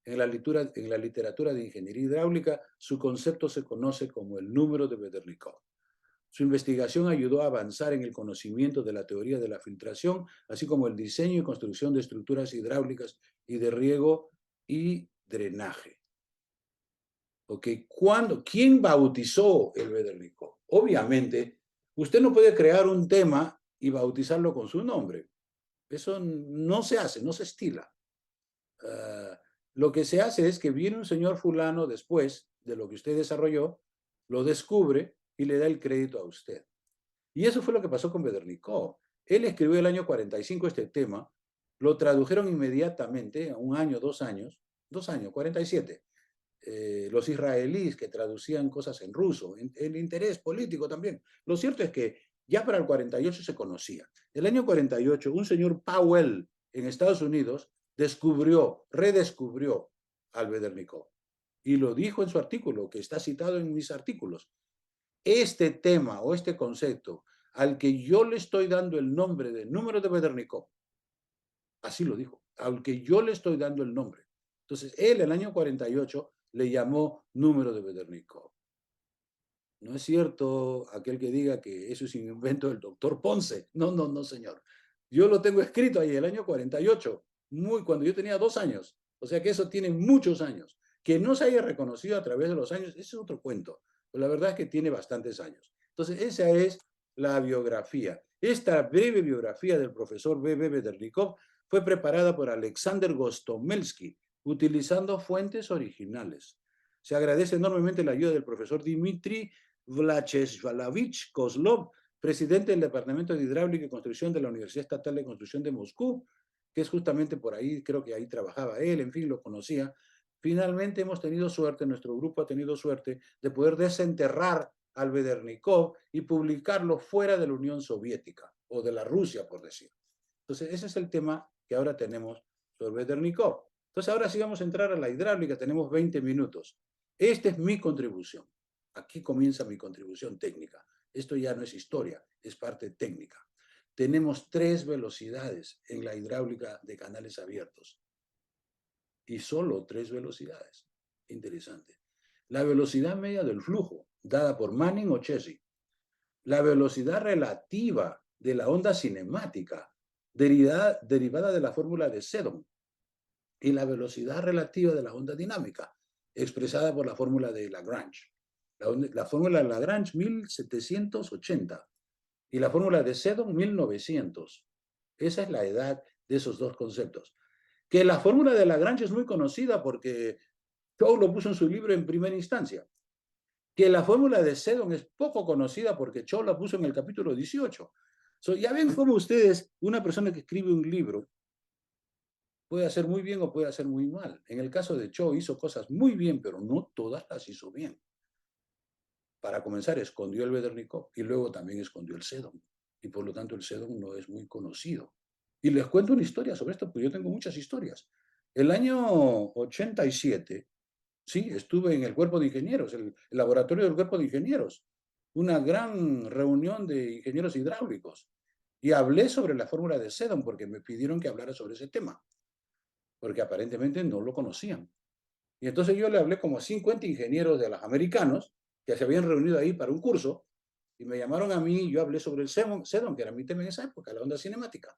En la literatura de ingeniería hidráulica, su concepto se conoce como el número de Bedernikov. Su investigación ayudó a avanzar en el conocimiento de la teoría de la filtración, así como el diseño y construcción de estructuras hidráulicas y de riego y drenaje. Okay. ¿Quién bautizó el Bedernikov? Obviamente, usted no puede crear un tema y bautizarlo con su nombre. Eso no se hace, no se estila. Lo que se hace es que viene un señor fulano después de lo que usted desarrolló, lo descubre y le da el crédito a usted. Y eso fue lo que pasó con Bedernikov. Él escribió el año 45 este tema, lo tradujeron inmediatamente, a un año, 2 años, 47. Los israelíes que traducían cosas en ruso, el interés político también. Lo cierto es que ya para el 48 se conocía. El año 48, un señor Powell en Estados Unidos redescubrió al Bedernikov y lo dijo en su artículo, que está citado en mis artículos. Este tema o este concepto al que yo le estoy dando el nombre de número de Bedernikov, así lo dijo, al que yo le estoy dando el nombre. Entonces, él, el año 48, le llamó número de Bedernikov. No es cierto aquel que diga que eso es un invento del doctor Ponce. No, no, no, señor. Yo lo tengo escrito ahí, el año 48, cuando yo tenía 2 años. O sea que eso tiene muchos años. Que no se haya reconocido a través de los años, ese es otro cuento. Pero la verdad es que tiene bastantes años. Entonces, esa es la biografía. Esta breve biografía del profesor B.B. Bedernikov fue preparada por Alexander Gostomelsky, utilizando fuentes originales. Se agradece enormemente la ayuda del profesor Dmitry Vlacheslavich Kozlov, presidente del Departamento de Hidráulica y Construcción de la Universidad Estatal de Construcción de Moscú, que es justamente por ahí, creo que ahí trabajaba él, en fin, lo conocía. Finalmente hemos tenido suerte, nuestro grupo ha tenido suerte de poder desenterrar al Bedernikov y publicarlo fuera de la Unión Soviética, o de la Rusia, por decir. Entonces, ese es el tema que ahora tenemos sobre Bedernikov. Entonces, ahora sí vamos a entrar a la hidráulica, tenemos 20 minutos. Esta es mi contribución. Aquí comienza mi contribución técnica. Esto ya no es historia, es parte técnica. Tenemos 3 velocidades en la hidráulica de canales abiertos. Y solo 3 velocidades. Interesante. La velocidad media del flujo, dada por Manning o Chesney. La velocidad relativa de la onda cinemática, derivada de la fórmula de Seddon. Y la velocidad relativa de la onda dinámica, expresada por la fórmula de Lagrange. La fórmula de Lagrange 1780 y la fórmula de Seddon 1900. Esa es la edad de esos dos conceptos. Que la fórmula de Lagrange es muy conocida porque Chow lo puso en su libro en primera instancia. Que la fórmula de Seddon es poco conocida porque Chow la puso en el capítulo 18. Ya ven cómo ustedes, una persona que escribe un libro, puede hacer muy bien o puede hacer muy mal. En el caso de Cho hizo cosas muy bien, pero no todas las hizo bien. Para comenzar, escondió el Bedernikov y luego también escondió el Seddon. Y por lo tanto el Seddon no es muy conocido. Y les cuento una historia sobre esto, porque yo tengo muchas historias. El año 87, sí, estuve en el cuerpo de ingenieros, el laboratorio del cuerpo de ingenieros, una gran reunión de ingenieros hidráulicos y hablé sobre la fórmula de Sedon porque me pidieron que hablara sobre ese tema, porque aparentemente no lo conocían. Y entonces yo le hablé como a 50 ingenieros de los americanos que se habían reunido ahí para un curso y me llamaron a mí y yo hablé sobre el Sedon, que era mi tema en esa época, la onda cinemática.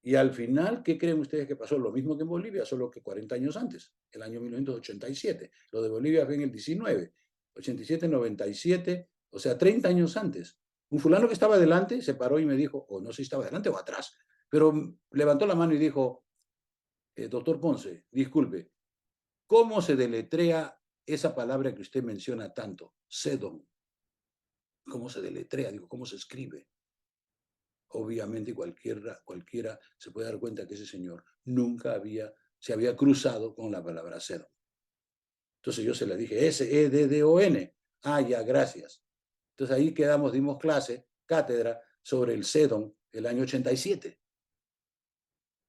Y al final, ¿qué creen ustedes que pasó? Lo mismo que en Bolivia, solo que 40 años antes, el año 1987. Lo de Bolivia fue en el 19, 87, 97, o sea, 30 años antes. Un fulano que estaba delante se paró y me dijo, o no sé si estaba delante o atrás, pero levantó la mano y dijo, doctor Ponce, disculpe, ¿cómo se deletrea esa palabra que usted menciona tanto? Sedon. ¿Cómo se deletrea? Digo, ¿cómo se escribe? Obviamente cualquiera se puede dar cuenta que ese señor nunca se había cruzado con la palabra Sedon. Entonces yo se le dije, S-E-D-D-O-N. Ah, ya, gracias. Entonces ahí quedamos, dimos clase, cátedra, sobre el Sedon el año 87.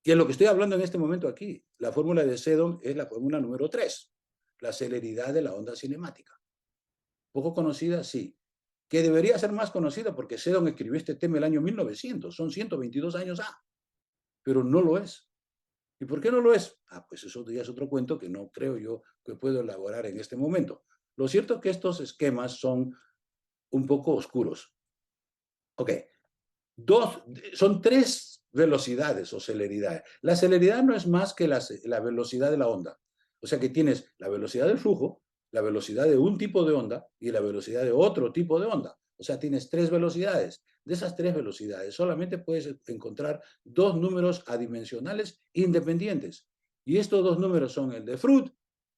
Y es lo que estoy hablando en este momento aquí. La fórmula de Sedon es la fórmula número 3, la celeridad de la onda cinemática. Poco conocida, sí. Que debería ser más conocida porque Sedon escribió este tema el año 1900, son 122 años pero no lo es. ¿Y por qué no lo es? Ah, pues eso ya es otro cuento que no creo yo que puedo elaborar en este momento. Lo cierto es que estos esquemas son un poco oscuros. Ok, son tres velocidades o celeridades. La celeridad no es más que la velocidad de la onda. O sea que tienes la velocidad del flujo, la velocidad de un tipo de onda y la velocidad de otro tipo de onda. O sea, tienes tres velocidades. De esas tres velocidades solamente puedes encontrar dos números adimensionales independientes. Y estos dos números son el de Freud,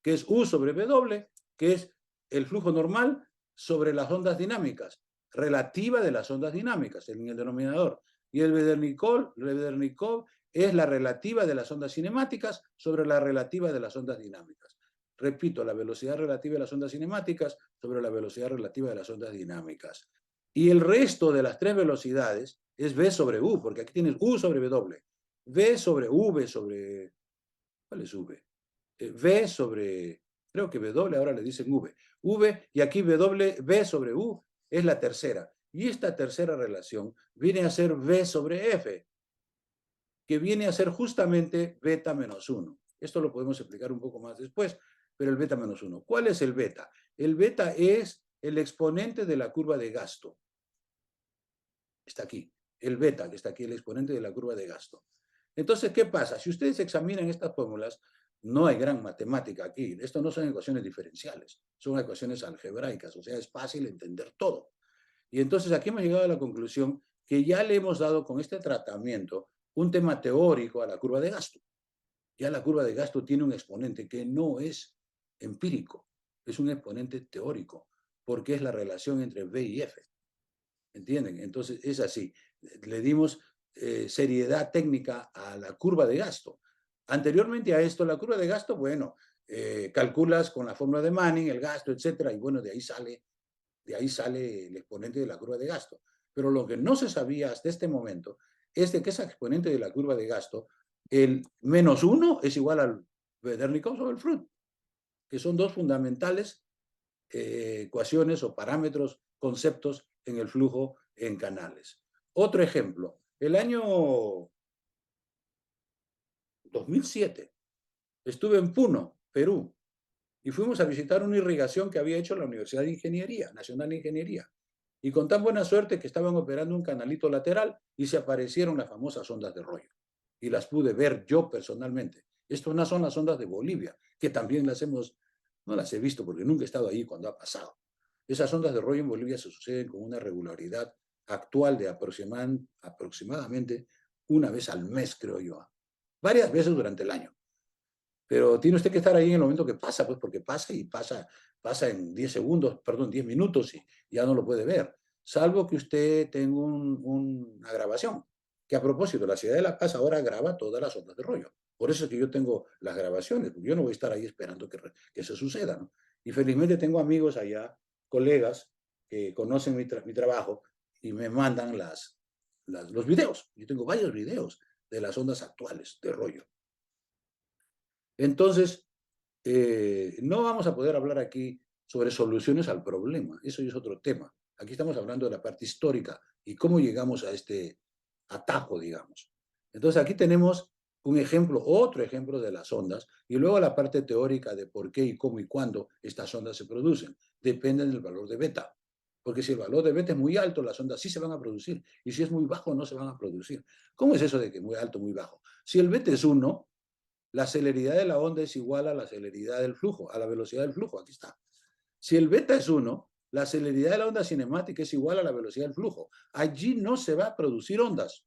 que es U sobre W, que es el flujo normal sobre las ondas dinámicas, relativa de las ondas dinámicas en el denominador. Y el Vedernikov es la relativa de las ondas cinemáticas sobre la relativa de las ondas dinámicas. Repito, la velocidad relativa de las ondas cinemáticas sobre la velocidad relativa de las ondas dinámicas. Y el resto de las tres velocidades es V sobre U, porque aquí tienes U sobre W, V sobre V sobre... ¿Cuál es V? V sobre, creo que W ahora le dicen V. V y aquí V sobre U es la tercera. Y esta tercera relación viene a ser V sobre F, que viene a ser justamente beta menos 1. Esto lo podemos explicar un poco más después, pero el beta menos 1. ¿Cuál es el beta? El beta es el exponente de la curva de gasto. Está aquí. El beta, que está aquí, el exponente de la curva de gasto. Entonces, ¿qué pasa? Si ustedes examinan estas fórmulas, no hay gran matemática aquí. Esto no son ecuaciones diferenciales, son ecuaciones algebraicas, o sea, es fácil entender todo. Y entonces aquí hemos llegado a la conclusión que ya le hemos dado con este tratamiento un tema teórico a la curva de gasto. Ya la curva de gasto tiene un exponente que no es empírico, es un exponente teórico, porque es la relación entre V y F. ¿Entienden? Entonces es así. Le dimos seriedad técnica a la curva de gasto. Anteriormente a esto, la curva de gasto, bueno, calculas con la fórmula de Manning el gasto, etcétera, y bueno, de ahí sale el exponente de la curva de gasto. Pero lo que no se sabía hasta este momento es de que ese exponente de la curva de gasto, el menos uno es igual al Vedernikov o el Freud, que son dos fundamentales ecuaciones o parámetros, conceptos en el flujo en canales. Otro ejemplo, el año 2007 estuve en Puno, Perú, y fuimos a visitar una irrigación que había hecho la Universidad de Ingeniería, Nacional de Ingeniería. Y con tan buena suerte que estaban operando un canalito lateral y se aparecieron las famosas ondas de rollo. Y las pude ver yo personalmente. Estas no son las ondas de Bolivia, que también no las he visto porque nunca he estado ahí cuando ha pasado. Esas ondas de rollo en Bolivia se suceden con una regularidad actual de aproximadamente una vez al mes, creo yo. Varias veces durante el año. Pero tiene usted que estar ahí en el momento que pasa, pues porque pasa y pasa en 10 segundos, perdón, 10 minutos y ya no lo puede ver. Salvo que usted tenga una grabación. Que a propósito, la ciudad de La Paz ahora graba todas las ondas de rollo. Por eso es que yo tengo las grabaciones, porque yo no voy a estar ahí esperando que eso suceda, ¿no? Y felizmente tengo amigos allá, colegas, que conocen mi trabajo y me mandan los videos. Yo tengo varios videos de las ondas actuales de rollo. Entonces, no vamos a poder hablar aquí sobre soluciones al problema. Eso es otro tema. Aquí estamos hablando de la parte histórica y cómo llegamos a este atajo, digamos. Entonces aquí tenemos un ejemplo, otro ejemplo de las ondas, y luego la parte teórica de por qué y cómo y cuándo estas ondas se producen. Dependen del valor de beta. Porque si el valor de beta es muy alto, las ondas sí se van a producir. Y si es muy bajo, no se van a producir. ¿Cómo es eso de que muy alto, muy bajo? Si el beta es 1, la celeridad de la onda es igual a la celeridad del flujo, a la velocidad del flujo. Aquí está. Si el beta es 1, la celeridad de la onda cinemática es igual a la velocidad del flujo. Allí no se va a producir ondas.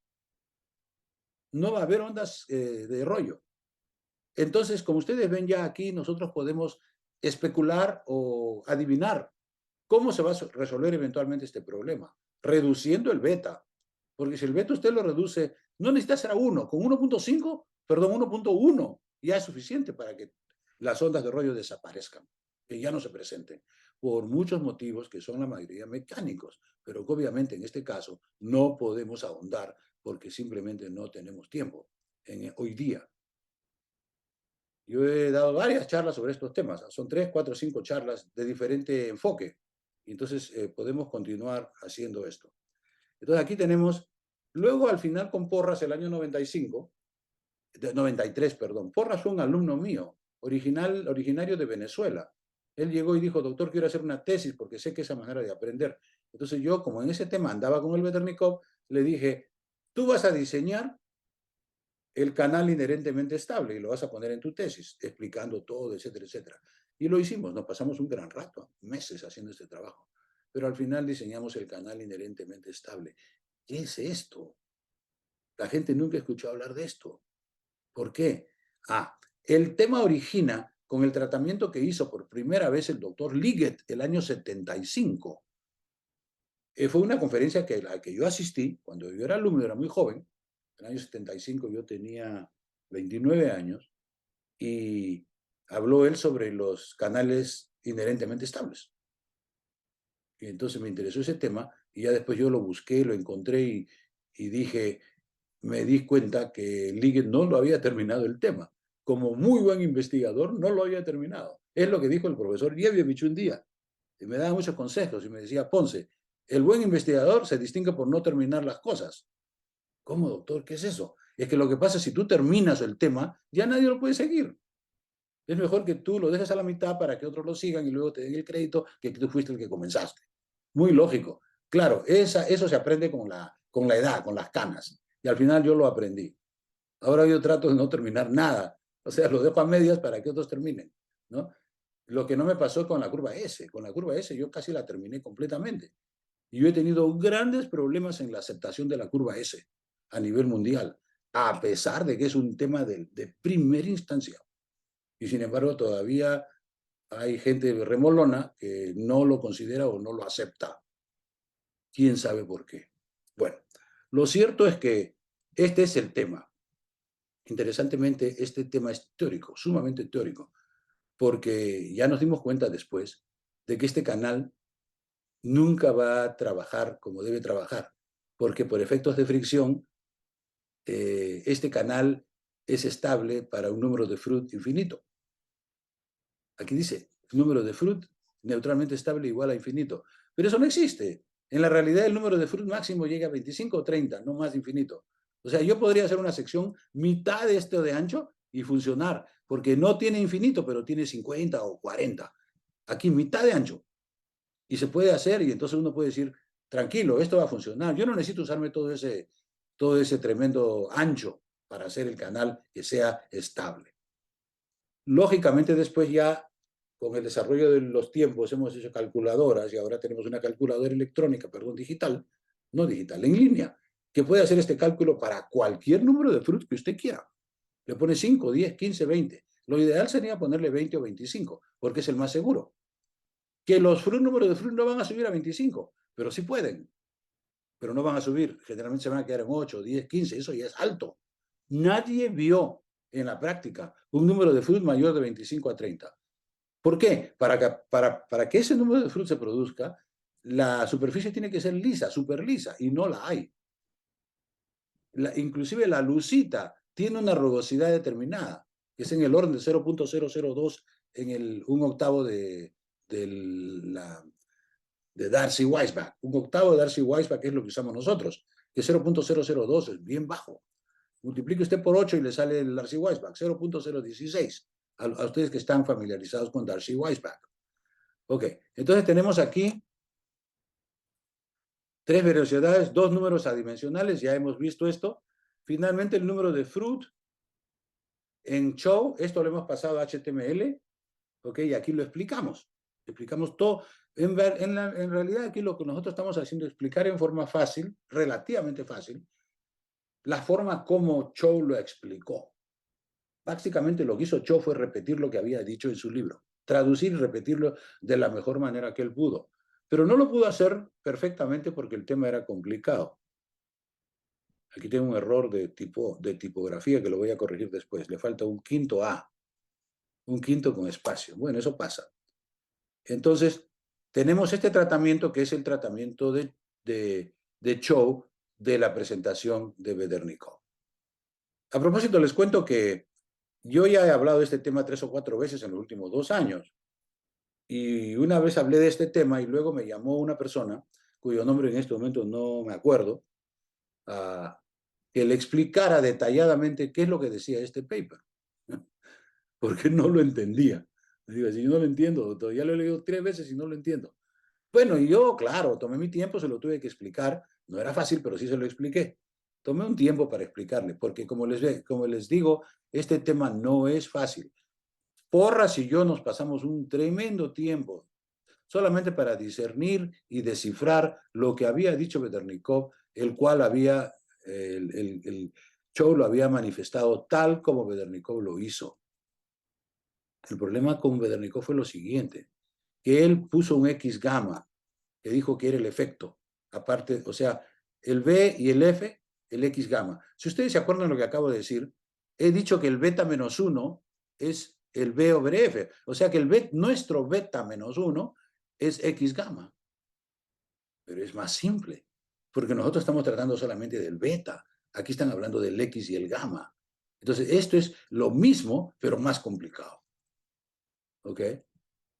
No va a haber ondas de rollo. Entonces, como ustedes ven ya aquí, nosotros podemos especular o adivinar cómo se va a resolver eventualmente este problema, reduciendo el beta. Porque si el beta usted lo reduce, no necesita ser a 1, con 1.5, perdón, 1.1 ya es suficiente para que las ondas de rollo desaparezcan, que ya no se presenten, por muchos motivos que son la mayoría mecánicos, pero que obviamente en este caso no podemos ahondar porque simplemente no tenemos tiempo hoy día. Yo he dado varias charlas sobre estos temas, son 3, 4, 5 charlas de diferente enfoque, y entonces podemos continuar haciendo esto. Entonces aquí tenemos, luego al final con Porras, el año 95, 93, perdón, Porras fue un alumno mío, originario de Venezuela. Él llegó y dijo, doctor, quiero hacer una tesis porque sé que esa manera de aprender. Entonces yo, como en ese tema andaba con el Veternikov, le dije, tú vas a diseñar el canal inherentemente estable y lo vas a poner en tu tesis, explicando todo, etcétera, etcétera. Y lo hicimos, nos pasamos un gran rato, meses haciendo este trabajo, pero al final diseñamos el canal inherentemente estable. ¿Qué es esto? La gente nunca escuchó hablar de esto. ¿Por qué? El tema origina con el tratamiento que hizo por primera vez el doctor Liggett el año 75. Fue una conferencia a la que yo asistí cuando yo era alumno, era muy joven. En el año 75 yo tenía 29 años y habló él sobre los canales inherentemente estables. Y entonces me interesó ese tema y ya después yo lo busqué, lo encontré y dije, me di cuenta que Liggett no lo había terminado el tema. Como muy buen investigador, no lo había terminado. Es lo que dijo el profesor Liebovich un día. Y me daba muchos consejos y me decía, Ponce, el buen investigador se distingue por no terminar las cosas. ¿Cómo, doctor? ¿Qué es eso? Es que lo que pasa es que si tú terminas el tema, ya nadie lo puede seguir. Es mejor que tú lo dejes a la mitad para que otros lo sigan y luego te den el crédito que tú fuiste el que comenzaste. Muy lógico. Claro, eso se aprende con la edad, con las canas. Y al final yo lo aprendí. Ahora yo trato de no terminar nada. O sea, lo dejo a medias para que otros terminen, ¿no? Lo que no me pasó con la curva S. Con la curva S yo casi la terminé completamente. Y yo he tenido grandes problemas en la aceptación de la curva S a nivel mundial, a pesar de que es un tema de primera instancia. Y sin embargo todavía hay gente remolona que no lo considera o no lo acepta. ¿Quién sabe por qué? Bueno, lo cierto es que este es el tema. Interesantemente, este tema es teórico, sumamente teórico, porque ya nos dimos cuenta después de que este canal nunca va a trabajar como debe trabajar, porque por efectos de fricción, este canal es estable para un número de Freud infinito. Aquí dice, número de Freud neutralmente estable igual a infinito. Pero eso no existe. En la realidad el número de Freud máximo llega a 25 o 30, no más infinito. O sea, yo podría hacer una sección mitad de esto de ancho y funcionar, porque no tiene infinito, pero tiene 50 o 40. Aquí mitad de ancho. Y se puede hacer y entonces uno puede decir, tranquilo, esto va a funcionar. Yo no necesito usarme todo ese tremendo ancho para hacer el canal que sea estable. Lógicamente después ya con el desarrollo de los tiempos hemos hecho calculadoras y ahora tenemos una calculadora electrónica, perdón, digital, no digital, en línea, que puede hacer este cálculo para cualquier número de Freud que usted quiera. Le pone 5, 10, 15, 20. Lo ideal sería ponerle 20 o 25, porque es el más seguro. Que los números de Freud no van a subir a 25, pero sí pueden, pero no van a subir. Generalmente se van a quedar en 8, 10, 15, eso ya es alto. Nadie vio en la práctica un número de Freud mayor de 25 a 30. ¿Por qué? Para que ese número de Freud se produzca, la superficie tiene que ser lisa, súper lisa, y no la hay. Inclusive la lucita tiene una rugosidad determinada, que es en el orden de 0.002 en un octavo de de Darcy Weisbach. Un octavo de Darcy Weisbach es lo que usamos nosotros, que 0.002 es bien bajo. Multiplique usted por 8 y le sale el Darcy Weisbach, 0.016, a ustedes que están familiarizados con Darcy Weisbach. Ok, entonces tenemos aquí 3 velocidades, 2 números adimensionales, ya hemos visto esto. Finalmente el número de Fruit en Chow, esto lo hemos pasado a HTML, ok, y aquí lo explicamos. Explicamos todo. En realidad aquí lo que nosotros estamos haciendo es explicar en forma fácil, relativamente fácil, la forma como Chow lo explicó. Básicamente lo que hizo Chow fue repetir lo que había dicho en su libro, traducir y repetirlo de la mejor manera que él pudo. Pero no lo pudo hacer perfectamente porque el tema era complicado. Aquí tengo un error de tipografía que lo voy a corregir después. Le falta un quinto A, un quinto con espacio. Bueno, eso pasa. Entonces, tenemos este tratamiento que es el tratamiento de Chow de la presentación de Bedernikov. A propósito, les cuento que yo ya he hablado de este tema 3 o 4 veces en los últimos 2 años. Y una vez hablé de este tema y luego me llamó una persona, cuyo nombre en este momento no me acuerdo, que le explicara detalladamente qué es lo que decía este paper, porque no lo entendía. Me digo, si yo no lo entiendo, doctor, ya lo he leído 3 veces y no lo entiendo. Bueno, y yo, claro, tomé mi tiempo, se lo tuve que explicar. No era fácil, pero sí se lo expliqué. Tomé un tiempo para explicarle, porque como les digo, este tema no es fácil. Porras y yo nos pasamos un tremendo tiempo solamente para discernir y descifrar lo que había dicho Bedernikov, el cual el Chow lo había manifestado tal como Bedernikov lo hizo. El problema con Bedernikov fue lo siguiente, que él puso un X gamma, que dijo que era el efecto, aparte, o sea, el B y el F, el X gamma. Si ustedes se acuerdan de lo que acabo de decir, he dicho que el beta menos 1 es el B over F, o sea que nuestro beta menos 1 es X gamma, pero es más simple, porque nosotros estamos tratando solamente del beta, aquí están hablando del X y el gamma. Entonces, esto es lo mismo, pero más complicado. ¿Ok?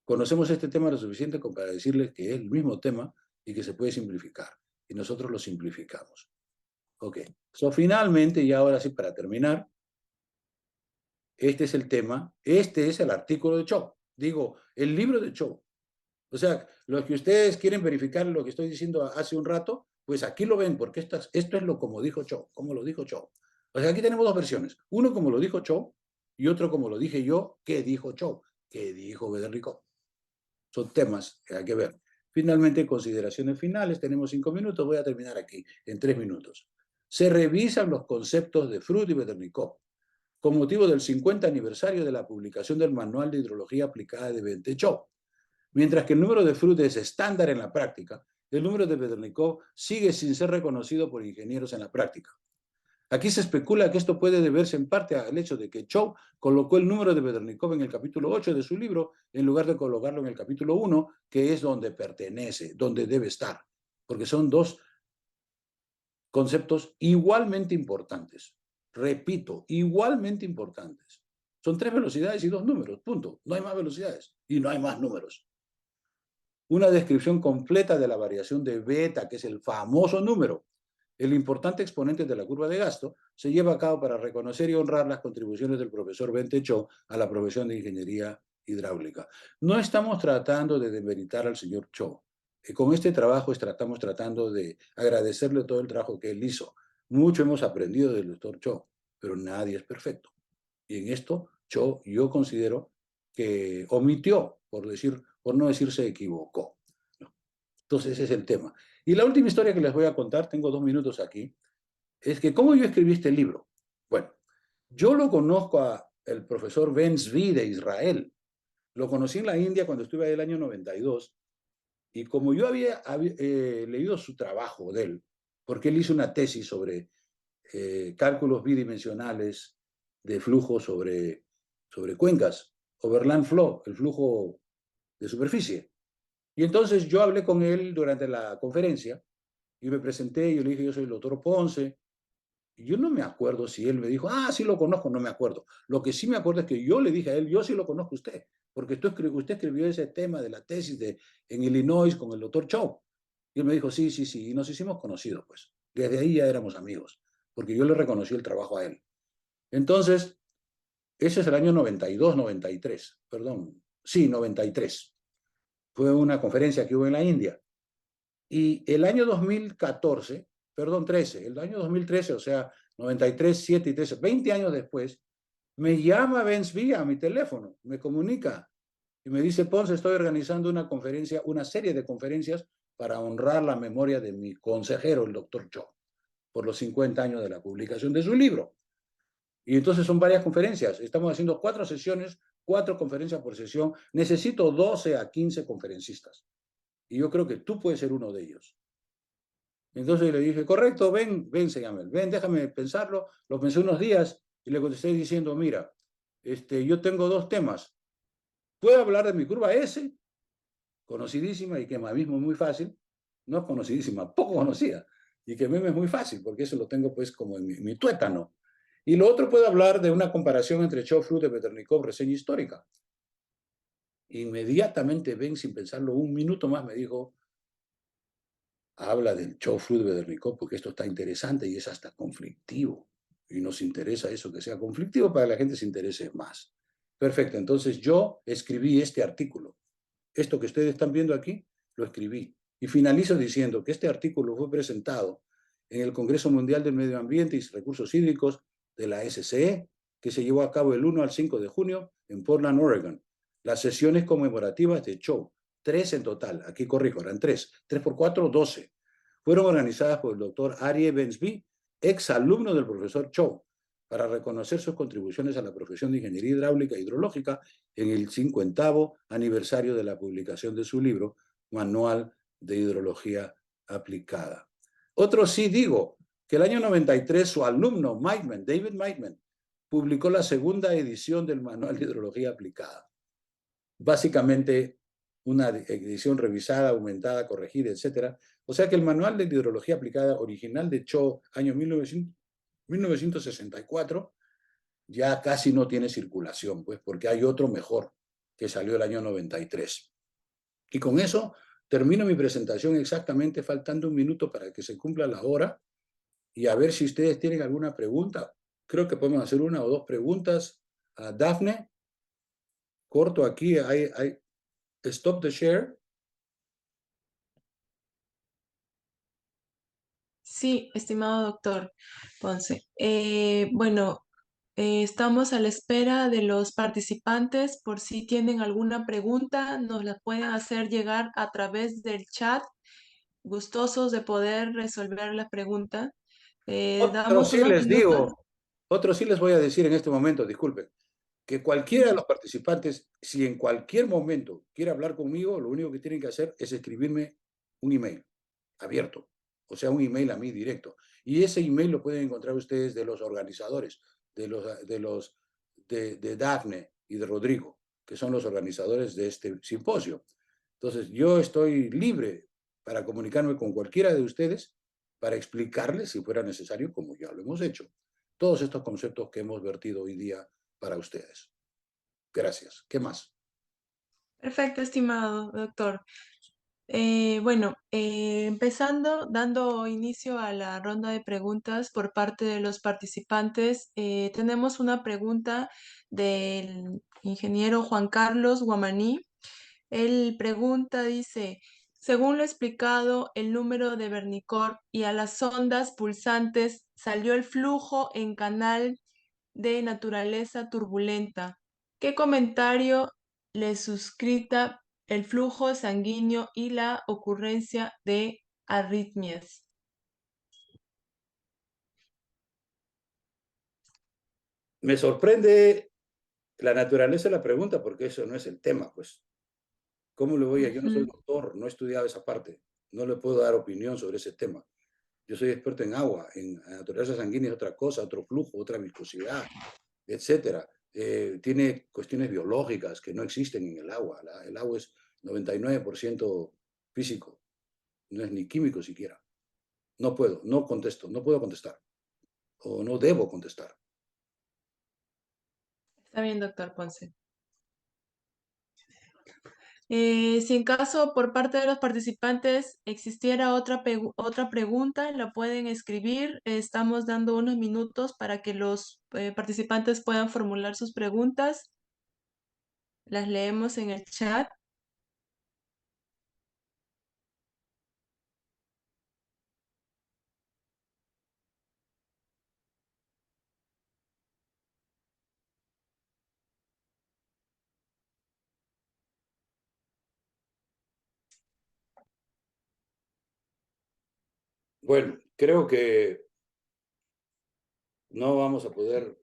Conocemos este tema lo suficiente como para decirles que es el mismo tema y que se puede simplificar. Y nosotros lo simplificamos. Ok. Finalmente, y ahora sí para terminar, este es el tema, este es el artículo de Chow. Digo, el libro de Chow. O sea, los que ustedes quieren verificar lo que estoy diciendo hace un rato, pues aquí lo ven, porque esto es lo como dijo Chow, como lo dijo Chow. O sea, aquí tenemos 2 versiones. Uno como lo dijo Chow y otro como lo dije yo, que dijo Chow, que dijo Bedernikov. Son temas que hay que ver. Finalmente, consideraciones finales. Tenemos 5 minutos. Voy a terminar aquí en 3 minutos. Se revisan los conceptos de Fruit y Bedernikov con motivo del 50 aniversario de la publicación del Manual de Hidrología Aplicada de Bente-Chow. Mientras que el número de Fruit es estándar en la práctica, el número de Bedernikov sigue sin ser reconocido por ingenieros en la práctica. Aquí se especula que esto puede deberse en parte al hecho de que Chow colocó el número de Bedernikov en el capítulo 8 de su libro en lugar de colocarlo en el capítulo 1, que es donde pertenece, donde debe estar, porque son 2 conceptos igualmente importantes. Repito, igualmente importantes. Son 3 velocidades y 2 números, punto. No hay más velocidades y no hay más números. Una descripción completa de la variación de beta, que es el famoso número, el importante exponente de la curva de gasto, se lleva a cabo para reconocer y honrar las contribuciones del profesor Bente Chow a la profesión de ingeniería hidráulica. No estamos tratando de demeritar al señor Chow. Con este trabajo estamos tratando de agradecerle todo el trabajo que él hizo. Mucho hemos aprendido del doctor Chow, pero nadie es perfecto. Y en esto, yo considero que omitió, por no decir se equivocó. Entonces, ese es el tema. Y la última historia que les voy a contar, tengo 2 minutos aquí, es que cómo yo escribí este libro. Bueno, yo lo conozco al profesor Ben Zvi de Israel. Lo conocí en la India cuando estuve ahí el año 92. Y como yo había leído su trabajo de él, porque él hizo una tesis sobre cálculos bidimensionales de flujo sobre cuencas, overland flow, el flujo de superficie. Y entonces yo hablé con él durante la conferencia y me presenté y yo le dije, yo soy el doctor Ponce. Y yo no me acuerdo si él me dijo, sí lo conozco, no me acuerdo. Lo que sí me acuerdo es que yo le dije a él, yo sí lo conozco a usted. porque usted escribió ese tema de la tesis en Illinois con el doctor Chow. Y él me dijo, sí, sí, sí, y nos hicimos conocidos, pues. Desde ahí ya éramos amigos, porque yo le reconocí el trabajo a él. Entonces, ese es el año 92, 93, perdón, sí, 93. Fue una conferencia que hubo en la India. Y el año 2014, perdón, 13, el año 2013, o sea, 93, 7 y 13, 20 años después, me llama Bensby a mi teléfono, me comunica y me dice, Ponce, estoy organizando una conferencia, una serie de conferencias para honrar la memoria de mi consejero, el doctor Cho, por los 50 años de la publicación de su libro. Y entonces son varias conferencias. Estamos haciendo 4 sesiones, 4 conferencias por sesión. Necesito 12 a 15 conferencistas. Y yo creo que tú puedes ser uno de ellos. Entonces le dije, correcto, ven, ven, se llama, ven, déjame pensarlo. Lo pensé unos días y le contesté diciendo, mira, yo tengo 2 temas. Puedo hablar de mi curva S, conocidísima y que a mismo es muy fácil. No es conocidísima, poco conocida. Y que a mí me es muy fácil, porque eso lo tengo pues como en mi tuétano. Y lo otro puedo hablar de una comparación entre Chow de Veternikov, reseña histórica. Inmediatamente ven, sin pensarlo un minuto más, me dijo, habla del Chow de Veternikov porque esto está interesante y es hasta conflictivo. Y nos interesa eso, que sea conflictivo para que la gente se interese más. Perfecto, entonces yo escribí este artículo. Esto que ustedes están viendo aquí, lo escribí. Y finalizo diciendo que este artículo fue presentado en el Congreso Mundial del Medio Ambiente y Recursos Hídricos de la SCE, que se llevó a cabo el 1 al 5 de junio en Portland, Oregon. Las sesiones conmemorativas de Chow, 3 en total, aquí corrijo, eran 3, 3 por 4, 12. Fueron organizadas por el doctor Arie Bensby, ex alumno del profesor Chow, para reconocer sus contribuciones a la profesión de ingeniería hidráulica e hidrológica en el 50º aniversario de la publicación de su libro, Manual de Hidrología Aplicada. Otro sí digo, que el año 93 su alumno Meitman, David Meitman, publicó la segunda edición del Manual de Hidrología Aplicada. Básicamente una edición revisada, aumentada, corregida, etc. O sea que el Manual de Hidrología Aplicada original de Cho, año 1964, ya casi no tiene circulación, pues porque hay otro mejor que salió el año 93. Y con eso termino mi presentación exactamente faltando un minuto para que se cumpla la hora y a ver si ustedes tienen alguna pregunta. Creo que podemos hacer 1 o 2 preguntas a Dafne. Corto aquí, hay stop the share. Sí, estimado doctor Ponce. Bueno, estamos a la espera de los participantes por si tienen alguna pregunta, nos la pueden hacer llegar a través del chat. Gustosos de poder resolver la pregunta. Otro Damos sí unos les minutos. digo, otro sí les voy a decir en este momento, disculpen, que cualquiera de los participantes, si en cualquier momento quiere hablar conmigo, lo único que tienen que hacer es escribirme un email abierto, o sea, un email a mí directo. Y ese email lo pueden encontrar ustedes de los organizadores, de Dafne y de Rodrigo, que son los organizadores de este simposio. Entonces, yo estoy libre para comunicarme con cualquiera de ustedes para explicarles, si fuera necesario, como ya lo hemos hecho, todos estos conceptos que hemos vertido hoy día para ustedes. Gracias. ¿Qué más? Perfecto, estimado doctor. Bueno, empezando, dando inicio a la ronda de preguntas por parte de los participantes, tenemos una pregunta del ingeniero Juan Carlos Guamaní. Él pregunta, dice, según lo explicado, el número de Bernicor y a las ondas pulsantes salió el flujo en canal de naturaleza turbulenta. ¿Qué comentario le suscrita el flujo sanguíneo y la ocurrencia de arritmias? Me sorprende la naturaleza de la pregunta porque eso no es el tema, pues. ¿Cómo le voy a? Yo no soy Ujú. doctor, no he estudiado esa parte, no le puedo dar opinión sobre ese tema. Yo soy experto en agua, en naturaleza sanguínea es otra cosa, otro flujo, otra viscosidad, etcétera. Tiene cuestiones biológicas que no existen en el agua. El agua es 99% físico, no es ni químico siquiera. No puedo, no contesto, no puedo contestar o no debo contestar. Está bien, doctor Ponce. Si en caso por parte de los participantes existiera otra pregunta, la pueden escribir. Estamos dando unos minutos para que los participantes puedan formular sus preguntas. Las leemos en el chat. Bueno, creo que no vamos a poder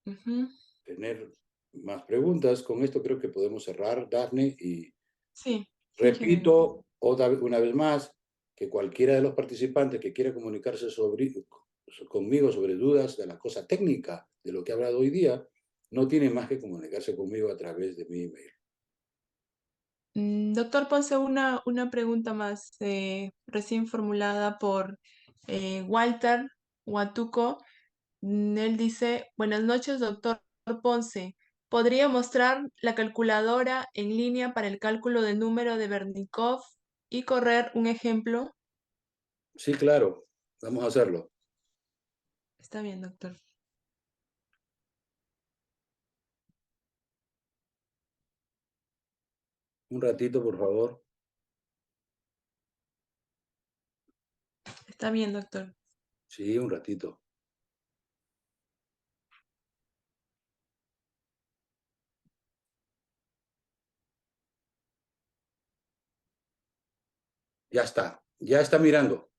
Ujú. tener más preguntas. Con esto creo que podemos cerrar, Dafne, y Sí, sí, ingeniero. repito una vez más que cualquiera de los participantes que quiera comunicarse conmigo sobre dudas de la cosa técnica de lo que he hablado hoy día, no tiene más que comunicarse conmigo a través de mi email. Doctor Ponce, una pregunta más recién formulada por Walter Huatuco. Él dice, buenas noches, doctor Ponce. ¿Podría mostrar la calculadora en línea para el cálculo del número de Bernikov y correr un ejemplo? Sí, claro, vamos a hacerlo. Está bien, doctor. Un ratito, por favor. Está bien, doctor. Sí, un ratito. Ya está mirando.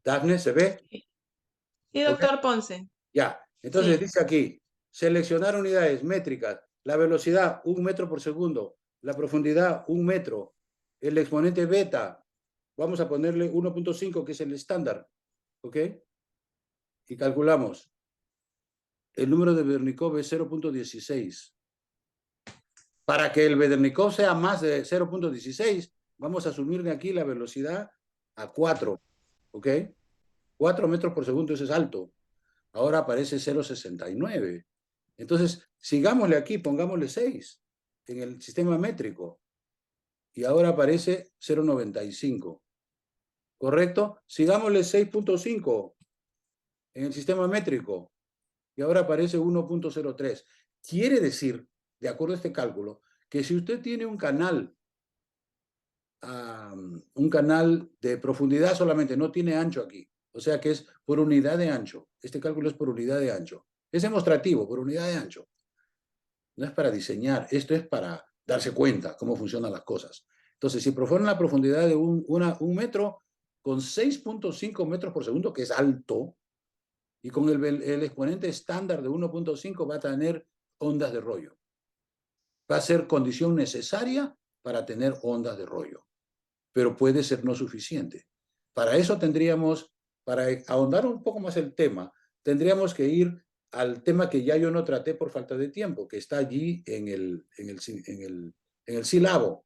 Dafne, ¿se ve? Y ¿Ok? doctor Ponce, Ya. Entonces sí. dice aquí, seleccionar unidades métricas, la velocidad 1 metro por segundo, la profundidad 1 metro, el exponente beta, vamos a ponerle 1.5, que es el estándar, ¿ok? Y calculamos. El número de Bernikov es 0.16. Para que el Bernikov sea más de 0.16, vamos a asumirle aquí la velocidad a 4, ¿ok? 4 metros por segundo, eso es alto. Ahora aparece 0.69. Entonces, sigámosle aquí, pongámosle 6 en el sistema métrico. Y ahora aparece 0.95. ¿Correcto? Sigámosle 6.5 en el sistema métrico. Y ahora aparece 1.03. Quiere decir, de acuerdo a este cálculo, que si usted tiene un canal de profundidad solamente, no tiene ancho aquí. O sea que es por unidad de ancho. Este cálculo es por unidad de ancho. Es demostrativo, por unidad de ancho. No es para diseñar, esto es para darse cuenta cómo funcionan las cosas. Entonces, si proponen la profundidad de un metro con 6.5 metros por segundo, que es alto, y con el exponente estándar de 1.5 va a tener ondas de rollo. Va a ser condición necesaria para tener ondas de rollo, pero puede ser no suficiente. Para eso tendríamos, para ahondar un poco más el tema, tendríamos que ir al tema que ya yo no traté por falta de tiempo, que está allí en el sílabo.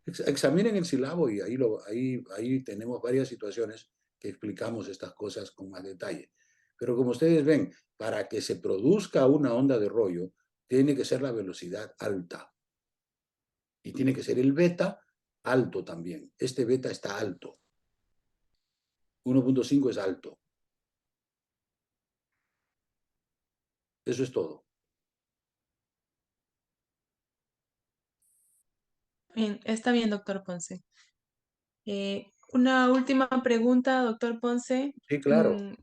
Examinen el sílabo y ahí tenemos varias situaciones que explicamos estas cosas con más detalle. Pero como ustedes ven, para que se produzca una onda de rollo, tiene que ser la velocidad alta. Y tiene que ser el beta alto también. Este beta está alto. 1.5 es alto. Eso es todo. Bien, está bien, doctor Ponce. Una última pregunta, doctor Ponce. Sí, claro. Mm,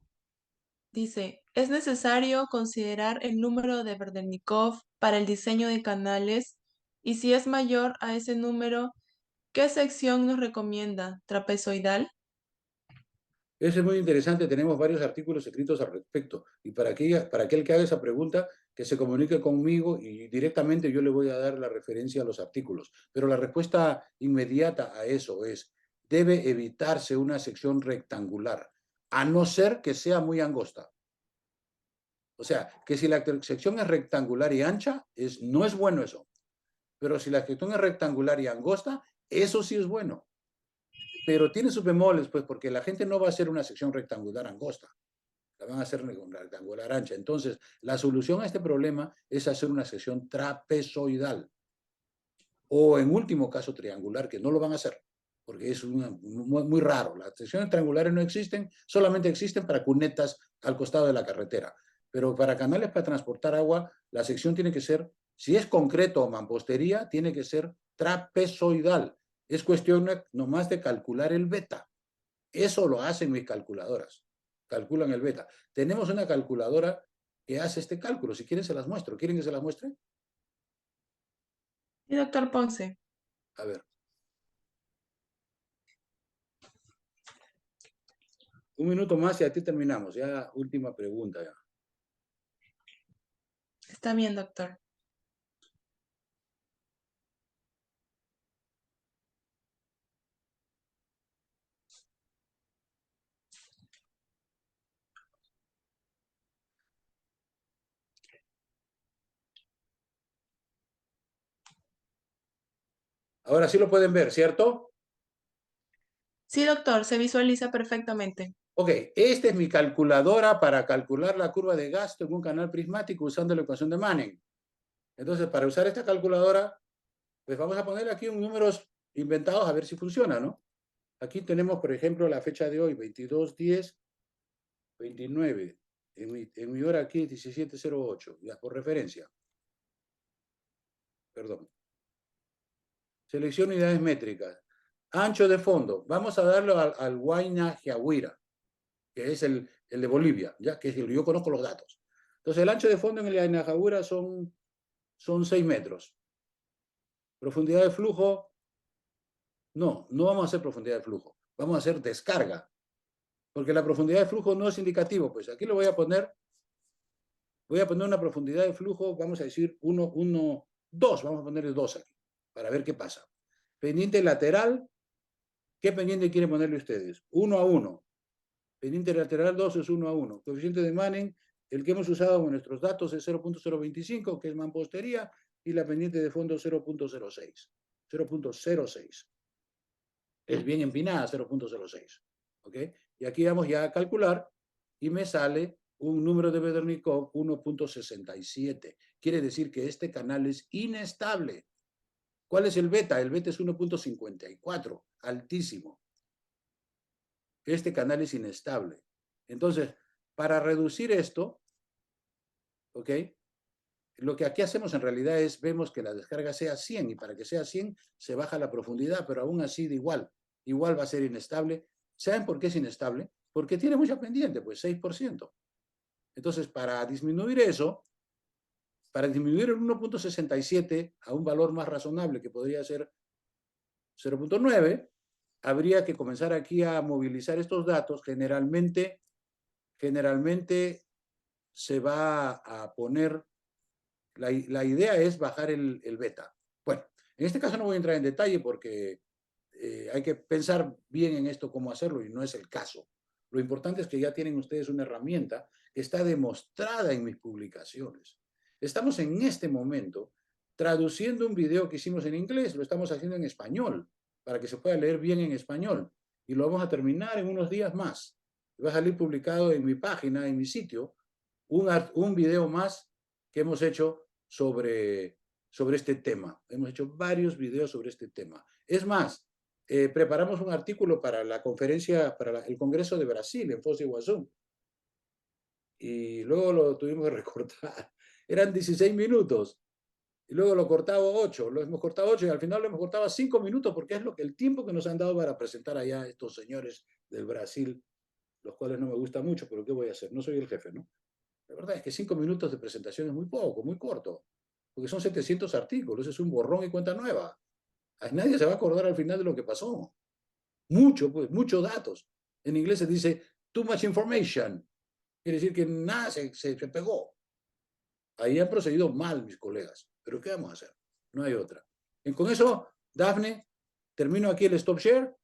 Dice, ¿es necesario considerar el número de Berdenikov para el diseño de canales? Y si es mayor a ese número, ¿qué sección nos recomienda? ¿Trapezoidal? Eso es muy interesante. Tenemos varios artículos escritos al respecto. Y para aquel que haga esa pregunta, que se comunique conmigo y directamente yo le voy a dar la referencia a los artículos. Pero la respuesta inmediata a eso es, debe evitarse una sección rectangular, a no ser que sea muy angosta. O sea, que si la sección es rectangular y ancha, no es bueno eso. Pero si la sección es rectangular y angosta, eso sí es bueno. Pero tiene sus bemoles, pues, porque la gente no va a hacer una sección rectangular angosta, la van a hacer rectangular ancha. Entonces, la solución a este problema es hacer una sección trapezoidal. o en último caso triangular, que no lo van a hacer, porque es muy raro. Las secciones triangulares no existen, solamente existen para cunetas al costado de la carretera. Pero para canales para transportar agua, la sección tiene que ser, si es concreto o mampostería, tiene que ser trapezoidal. Es cuestión nomás de calcular el beta. Eso lo hacen mis calculadoras. Calculan el beta. Tenemos una calculadora que hace este cálculo. Si quieren se las muestro. ¿Quieren que se las muestre? Sí, doctor Ponce. A ver. Un minuto más y a ti terminamos. Ya, última pregunta ya. Está bien, doctor. Ahora sí lo pueden ver, ¿cierto? Sí, doctor, se visualiza perfectamente. Ok, esta es mi calculadora para calcular la curva de gasto en un canal prismático usando la ecuación de Manning. Entonces, para usar esta calculadora, pues vamos a poner aquí un números inventados a ver si funciona, ¿no? Aquí tenemos, por ejemplo, la fecha de hoy, 22/10/29. En mi hora aquí, 17:08, ya por referencia. Perdón. Selección unidades métricas. Ancho de fondo. Vamos a darlo al Huayna Yahuira, que es el de Bolivia, ya que yo conozco los datos. Entonces, el ancho de fondo en el Huayna Yahuira son 6 metros. Profundidad de flujo, no vamos a hacer profundidad de flujo. Vamos a hacer descarga, porque la profundidad de flujo no es indicativo. Pues aquí lo voy a poner una profundidad de flujo, vamos a decir 1, 1, 2, vamos a ponerle 2 aquí, para ver qué pasa. Pendiente lateral, ¿qué pendiente quieren ponerle ustedes? 1:1. Pendiente lateral 2 es 1:1. Coeficiente de Manning, el que hemos usado en nuestros datos es 0.025, que es mampostería, y la pendiente de fondo 0.06. 0.06. Es bien empinada, 0.06. ¿Ok? Y aquí vamos ya a calcular y me sale un número de Bedernikov 1.67. Quiere decir que este canal es inestable. ¿Cuál es el beta? El beta es 1.54, altísimo. Este canal es inestable. Entonces, para reducir esto, ¿ok? Lo que aquí hacemos en realidad es, vemos que la descarga sea 100 y para que sea 100 se baja la profundidad, pero aún así de igual va a ser inestable. ¿Saben por qué es inestable? Porque tiene mucha pendiente, pues 6%. Entonces, para disminuir eso, para disminuir el 1.67 a un valor más razonable que podría ser 0.9, habría que comenzar aquí a movilizar estos datos. Generalmente se va a poner, la idea es bajar el beta. Bueno, en este caso no voy a entrar en detalle porque hay que pensar bien en esto, cómo hacerlo, y no es el caso. Lo importante es que ya tienen ustedes una herramienta que está demostrada en mis publicaciones. Estamos en este momento traduciendo un video que hicimos en inglés, lo estamos haciendo en español, para que se pueda leer bien en español, y lo vamos a terminar en unos días más. Va a salir publicado en mi página, en mi sitio, un video más que hemos hecho sobre este tema. Hemos hecho varios videos sobre este tema. Es más, preparamos un artículo para la conferencia, para el Congreso de Brasil en Foz de Iguazú. Y luego lo tuvimos que recortar. Eran 16 minutos. Y luego lo cortaba 8. Lo hemos cortado 8 y al final lo hemos cortado 5 minutos porque es el tiempo que nos han dado para presentar allá estos señores del Brasil, los cuales no me gusta mucho, pero ¿qué voy a hacer? No soy el jefe, ¿no? La verdad es que 5 minutos de presentación es muy poco, muy corto, porque son 700 artículos, es un borrón y cuenta nueva. Nadie se va a acordar al final de lo que pasó. Mucho, pues, muchos datos. En inglés se dice too much information. Quiere decir que nada se pegó. Ahí han procedido mal mis colegas. Pero ¿qué vamos a hacer? No hay otra. Y con eso, Dafne, termino aquí el stop share.